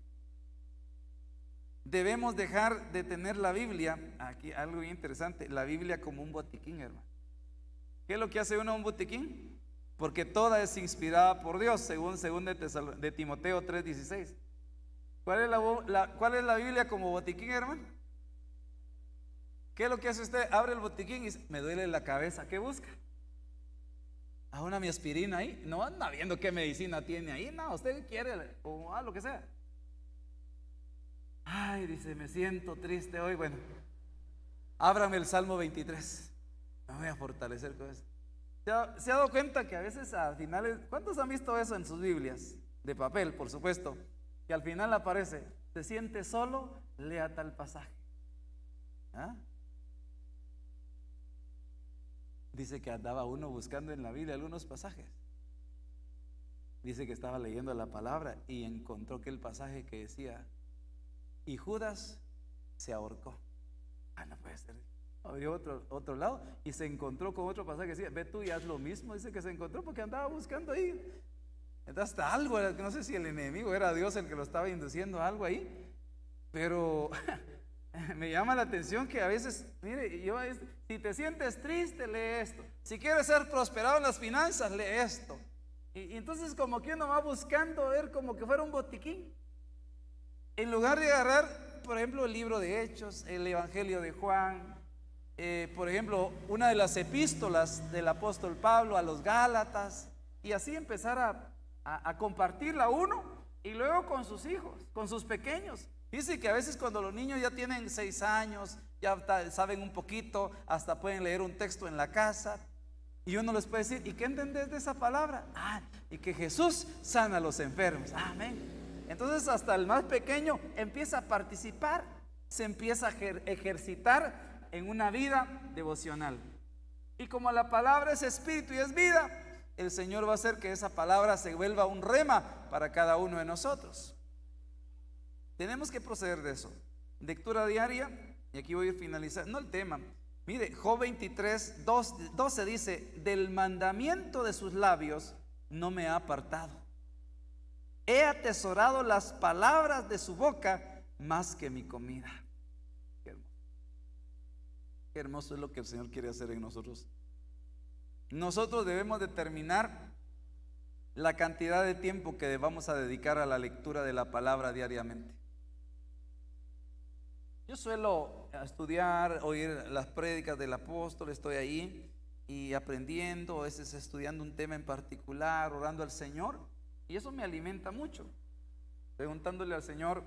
Debemos dejar de tener la Biblia, aquí algo bien interesante, la Biblia como un botiquín, hermano. ¿Qué es lo que hace uno un botiquín? Porque toda es inspirada por Dios, según de Timoteo 3:16. ¿Cuál es la Biblia como botiquín, hermano? ¿Qué es lo que hace usted? Abre el botiquín y dice, me duele la cabeza. ¿Qué busca? ¿A mi aspirina ahí? No anda viendo qué medicina tiene ahí. No, usted quiere, o lo que sea. Ay, dice, me siento triste hoy. Bueno, ábrame el Salmo 23. Me voy a fortalecer con eso. ¿Se ha dado cuenta que a veces al final, ¿cuántos han visto eso en sus Biblias? De papel, por supuesto, que al final aparece, se siente solo, lea tal pasaje. ¿Ah? Dice que andaba uno buscando en la Biblia algunos pasajes. Dice que estaba leyendo la palabra y encontró que el pasaje que decía, y Judas se ahorcó. No puede ser. Abrió otro lado y se encontró con otro pasaje que decía, ve tú y haz lo mismo. Dice que se encontró porque andaba buscando ahí. Entonces hasta algo, no sé si el enemigo era Dios el que lo estaba induciendo a algo ahí, pero me llama la atención que a veces, mire, si te sientes triste, lee esto. Si quieres ser prosperado en las finanzas, lee esto. Y entonces como que uno va buscando ver como que fuera un botiquín. En lugar de agarrar, por ejemplo, el libro de Hechos, el Evangelio de Juan, por ejemplo, una de las epístolas del apóstol Pablo a los Gálatas, y así empezar a compartirla uno y luego con sus hijos, con sus pequeños. Dice que a veces cuando los niños ya tienen 6 años, ya saben un poquito, hasta pueden leer un texto en la casa, y uno les puede decir, ¿y qué entendés de esa palabra? Y que Jesús sana a los enfermos. Amén. Entonces hasta el más pequeño empieza a participar, se empieza a ejercitar en una vida devocional. Y como la palabra es espíritu y es vida, el Señor va a hacer que esa palabra se vuelva un rema para cada uno de nosotros. Tenemos que proceder de eso. Lectura diaria, y aquí voy a ir finalizando, no el tema. Mire, Job 23:12 dice, del mandamiento de sus labios no me ha apartado. He atesorado las palabras de su boca más que mi comida. Qué hermoso. Qué hermoso es lo que el Señor quiere hacer en nosotros. Nosotros debemos determinar la cantidad de tiempo que vamos a dedicar a la lectura de la palabra diariamente. Yo suelo estudiar, oír las prédicas del apóstol, estoy ahí y aprendiendo, a veces estudiando un tema en particular, orando al Señor, y eso me alimenta mucho. Preguntándole al Señor,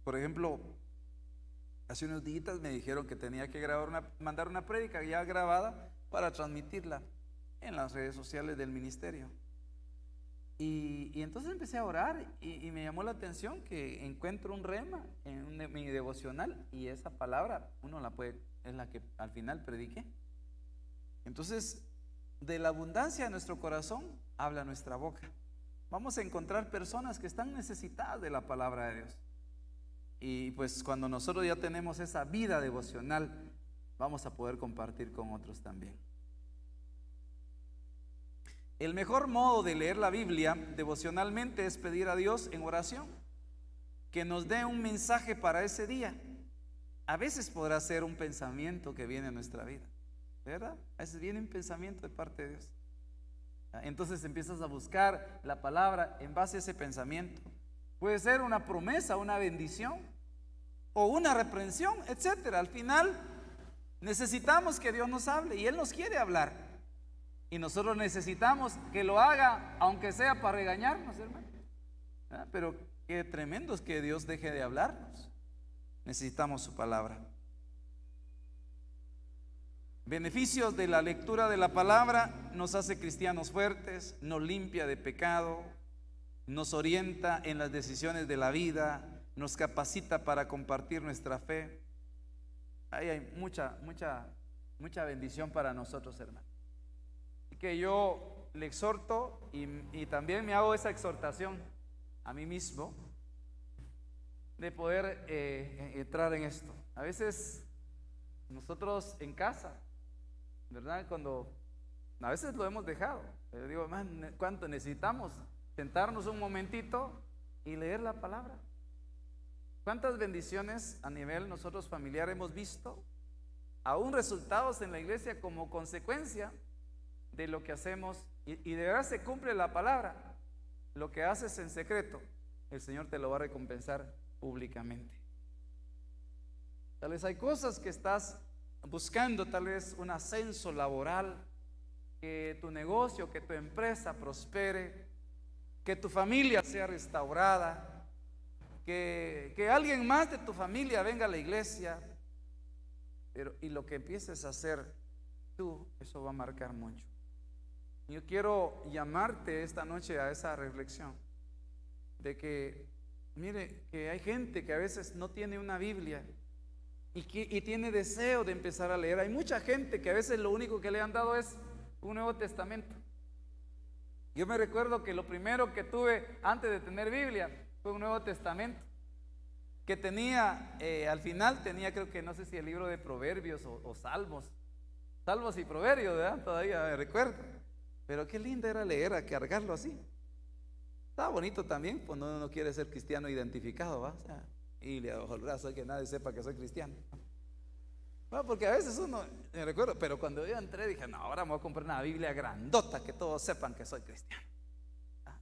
por ejemplo, hace unos días me dijeron que tenía que mandar una prédica ya grabada para transmitirla en las redes sociales del ministerio. Y entonces empecé a orar y me llamó la atención que encuentro un rema en mi devocional, y esa palabra es la que al final prediqué. Entonces, de la abundancia de nuestro corazón habla nuestra boca. Vamos a encontrar personas que están necesitadas de la palabra de Dios. Y pues cuando nosotros ya tenemos esa vida devocional, vamos a poder compartir con otros también. El mejor modo de leer la Biblia devocionalmente es pedir a Dios en oración que nos dé un mensaje para ese día. A veces podrá ser un pensamiento que viene a nuestra vida, ¿verdad? A veces viene un pensamiento de parte de Dios. Entonces empiezas a buscar la palabra en base a ese pensamiento. Puede ser una promesa, una bendición o una reprensión, etcétera. Al final necesitamos que Dios nos hable y Él nos quiere hablar. Y nosotros necesitamos que lo haga, aunque sea para regañarnos, hermano. Pero qué tremendo es que Dios deje de hablarnos. Necesitamos su palabra. Beneficios de la lectura de la palabra: nos hace cristianos fuertes, nos limpia de pecado, nos orienta en las decisiones de la vida, nos capacita para compartir nuestra fe. Ahí hay mucha bendición para nosotros, hermano. Que yo le exhorto y también me hago esa exhortación a mí mismo de poder entrar en esto. A veces nosotros en casa, ¿verdad? A veces lo hemos dejado. Yo digo, man, ¿cuánto necesitamos sentarnos un momentito y leer la palabra? ¿Cuántas bendiciones a nivel nosotros familiar hemos visto? Aún resultados en la iglesia como consecuencia de lo que hacemos, y de verdad se cumple la palabra. Lo que haces en secreto, el Señor te lo va a recompensar públicamente. Tal vez hay cosas que estás buscando, tal vez un ascenso laboral, que tu negocio, que tu empresa prospere, que tu familia sea restaurada, que alguien más de tu familia venga a la iglesia, y lo que empieces a hacer tú, eso va a marcar mucho. Yo quiero llamarte esta noche a esa reflexión de que, mire, que hay gente que a veces no tiene una Biblia y tiene deseo de empezar a leer. Hay mucha gente que a veces lo único que le han dado es un Nuevo Testamento. Yo me recuerdo que lo primero que tuve antes de tener Biblia fue un Nuevo Testamento que tenía, al final tenía, creo que no sé si el libro de Proverbios o Salmos y Proverbios, ¿verdad? Todavía me recuerdo. Pero qué lindo era leer, a cargarlo así. Estaba bonito también cuando uno no quiere ser cristiano identificado, ¿va? O sea, y le bajo el brazo, que nadie sepa que soy cristiano. Bueno, porque a veces uno, me recuerdo, pero cuando yo entré dije, no, ahora me voy a comprar una Biblia grandota, que todos sepan que soy cristiano.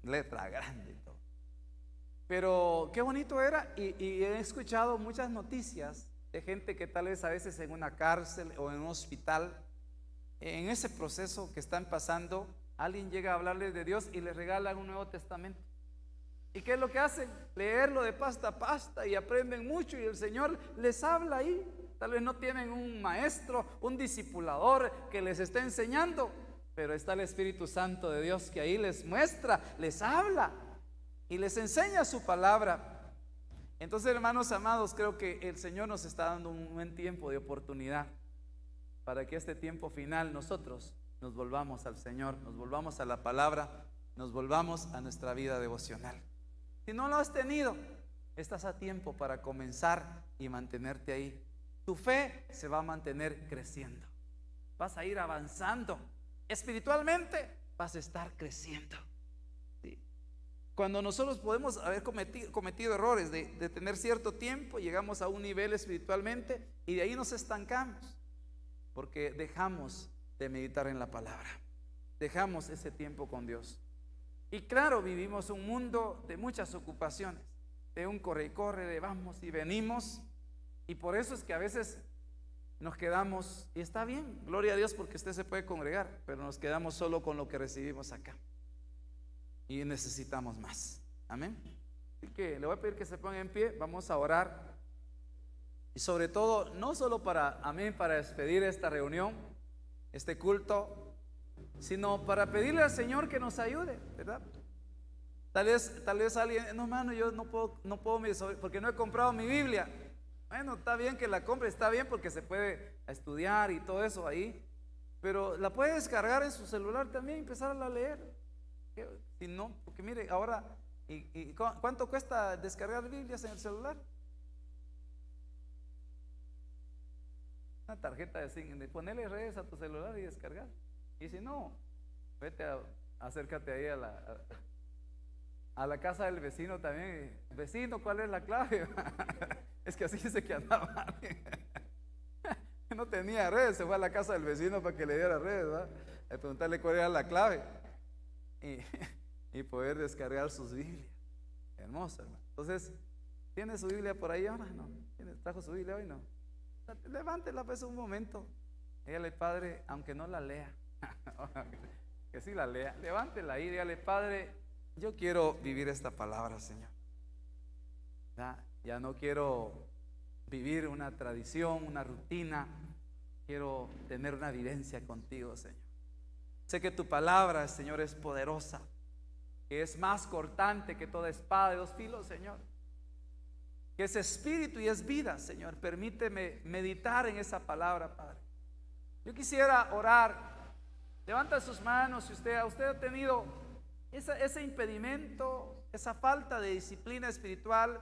Letra grande y todo. Pero qué bonito era, y he escuchado muchas noticias de gente que tal vez a veces en una cárcel o en un hospital, en ese proceso que están pasando, alguien llega a hablarles de Dios y les regalan un Nuevo Testamento. ¿Y qué es lo que hacen? Leerlo de pasta a pasta y aprenden mucho, y el Señor les habla ahí. Tal vez no tienen un maestro, un discipulador que les esté enseñando, pero está el Espíritu Santo de Dios que ahí les muestra, les habla y les enseña su palabra. Entonces, hermanos amados, creo que el Señor nos está dando un buen tiempo de oportunidad para que este tiempo final nosotros nos volvamos al Señor, nos volvamos a la palabra, nos volvamos a nuestra vida devocional. Si no lo has tenido, estás a tiempo para comenzar y mantenerte ahí. Tu fe se va a mantener creciendo. Vas a ir avanzando. Espiritualmente vas a estar creciendo. ¿Sí? Cuando nosotros podemos haber cometido errores de tener cierto tiempo, llegamos a un nivel espiritualmente y de ahí nos estancamos. Porque dejamos de meditar en la palabra, dejamos ese tiempo con Dios. Y claro, vivimos un mundo de muchas ocupaciones, de un corre y corre, de vamos y venimos, Y por eso es que a veces nos quedamos, y está bien, gloria a Dios porque usted se puede congregar, pero nos quedamos solo con lo que recibimos acá. Y necesitamos más. Amén. Así que le voy a pedir que se ponga en pie, vamos a orar. Y sobre todo, no solo para, amén, para despedir esta reunión, este culto, sino para pedirle al Señor que nos ayude, ¿verdad? Tal vez alguien, no hermano, yo no puedo, porque no he comprado mi Biblia. Bueno, está bien que la compre, está bien porque se puede estudiar y todo eso ahí, pero la puede descargar en su celular también y empezar a leer. Si no, porque mire, ahora, ¿cuánto cuesta descargar Biblias en el celular? Una tarjeta de ponerle redes a tu celular y descargar. Y si no, acércate ahí a la casa del vecino también. Vecino, ¿cuál es la clave? Es que así dice que andaba. No tenía redes, se fue a la casa del vecino para que le diera redes, ¿verdad? A preguntarle cuál era la clave y poder descargar sus Biblias. Hermoso, hermano. Entonces, ¿tiene su Biblia por ahí ahora? No. ¿Trajo su Biblia hoy? No. Levántela pues un momento. Dígale, Padre, aunque no la lea, que sí la lea, levántela ahí, dígale, Padre, yo quiero vivir esta palabra, Señor. Ya no quiero vivir una tradición, una rutina. Quiero tener una vivencia contigo, Señor. Sé que tu palabra, Señor, es poderosa, que es más cortante que toda espada de dos filos, Señor, que es espíritu y es vida, Señor. Permíteme meditar en esa palabra, Padre. Yo quisiera orar. Levanta sus manos. Si usted ha tenido ese impedimento, esa falta de disciplina espiritual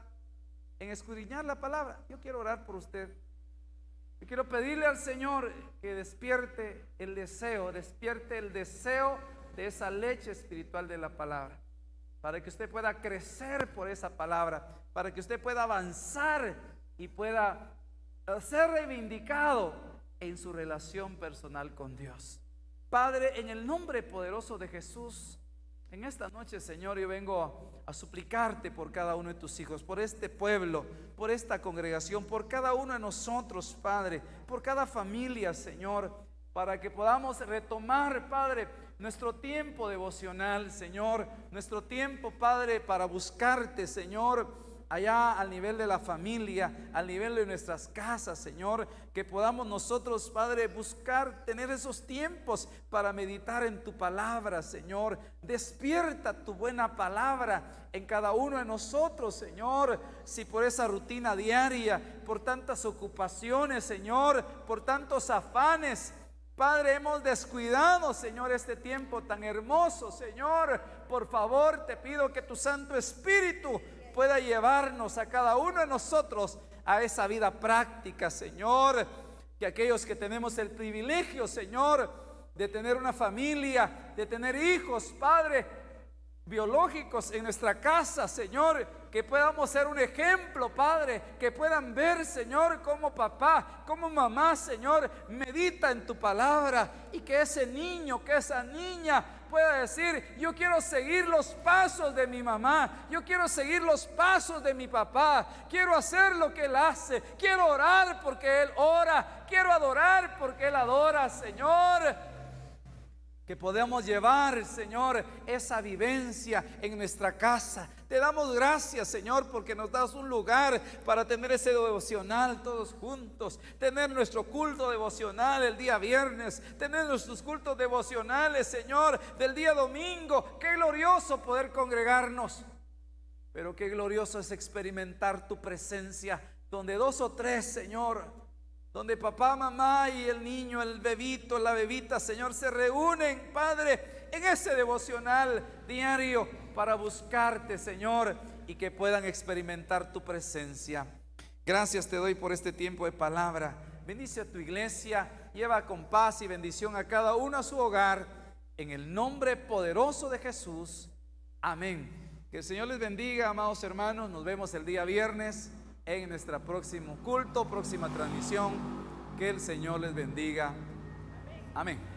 en escudriñar la palabra, yo quiero orar por usted. Yo quiero pedirle al Señor que despierte el deseo de esa leche espiritual de la palabra, para que usted pueda crecer por esa palabra, para que usted pueda avanzar y pueda ser reivindicado en su relación personal con Dios. Padre, en el nombre poderoso de Jesús, en esta noche, Señor, yo vengo a suplicarte por cada uno de tus hijos, por este pueblo, por esta congregación, por cada uno de nosotros, Padre, por cada familia, Señor, para que podamos retomar, Padre, nuestro tiempo devocional, Señor, nuestro tiempo, Padre, para buscarte, Señor, allá al nivel de la familia, al nivel de nuestras casas, Señor, que podamos nosotros, Padre, buscar tener esos tiempos para meditar en tu palabra, Señor. Despierta tu buena palabra en cada uno de nosotros, Señor. Si por esa rutina diaria, por tantas ocupaciones, Señor, por tantos afanes, Padre, hemos descuidado, Señor, este tiempo tan hermoso, Señor, por favor te pido que tu Santo Espíritu pueda llevarnos a cada uno de nosotros a esa vida práctica, Señor. Que aquellos que tenemos el privilegio, Señor, de tener una familia, de tener hijos, Padre, biológicos en nuestra casa, Señor, que podamos ser un ejemplo, Padre, que puedan ver, Señor, como papá, como mamá, Señor, medita en tu palabra, y que ese niño, que esa niña pueda decir, yo quiero seguir los pasos de mi mamá, yo quiero seguir los pasos de mi papá, quiero hacer lo que él hace, quiero orar porque él ora, quiero adorar porque él adora, Señor. Que podamos llevar, Señor, esa vivencia en nuestra casa. Te damos gracias, Señor, porque nos das un lugar para tener ese devocional todos juntos, tener nuestro culto devocional el día viernes, tener nuestros cultos devocionales, Señor, del día domingo. Qué glorioso poder congregarnos, pero qué glorioso es experimentar tu presencia, donde dos o tres, Señor, donde papá, mamá y el niño, el bebito, la bebita, Señor, se reúnen, Padre, en ese devocional diario para buscarte, Señor, y que puedan experimentar tu presencia. Gracias te doy por este tiempo de palabra. Bendice a tu iglesia, lleva con paz y bendición a cada uno a su hogar, en el nombre poderoso de Jesús. Amén. Que el Señor les bendiga, amados hermanos. Nos vemos el día viernes en nuestro próximo culto, próxima transmisión. Que el Señor les bendiga. Amén.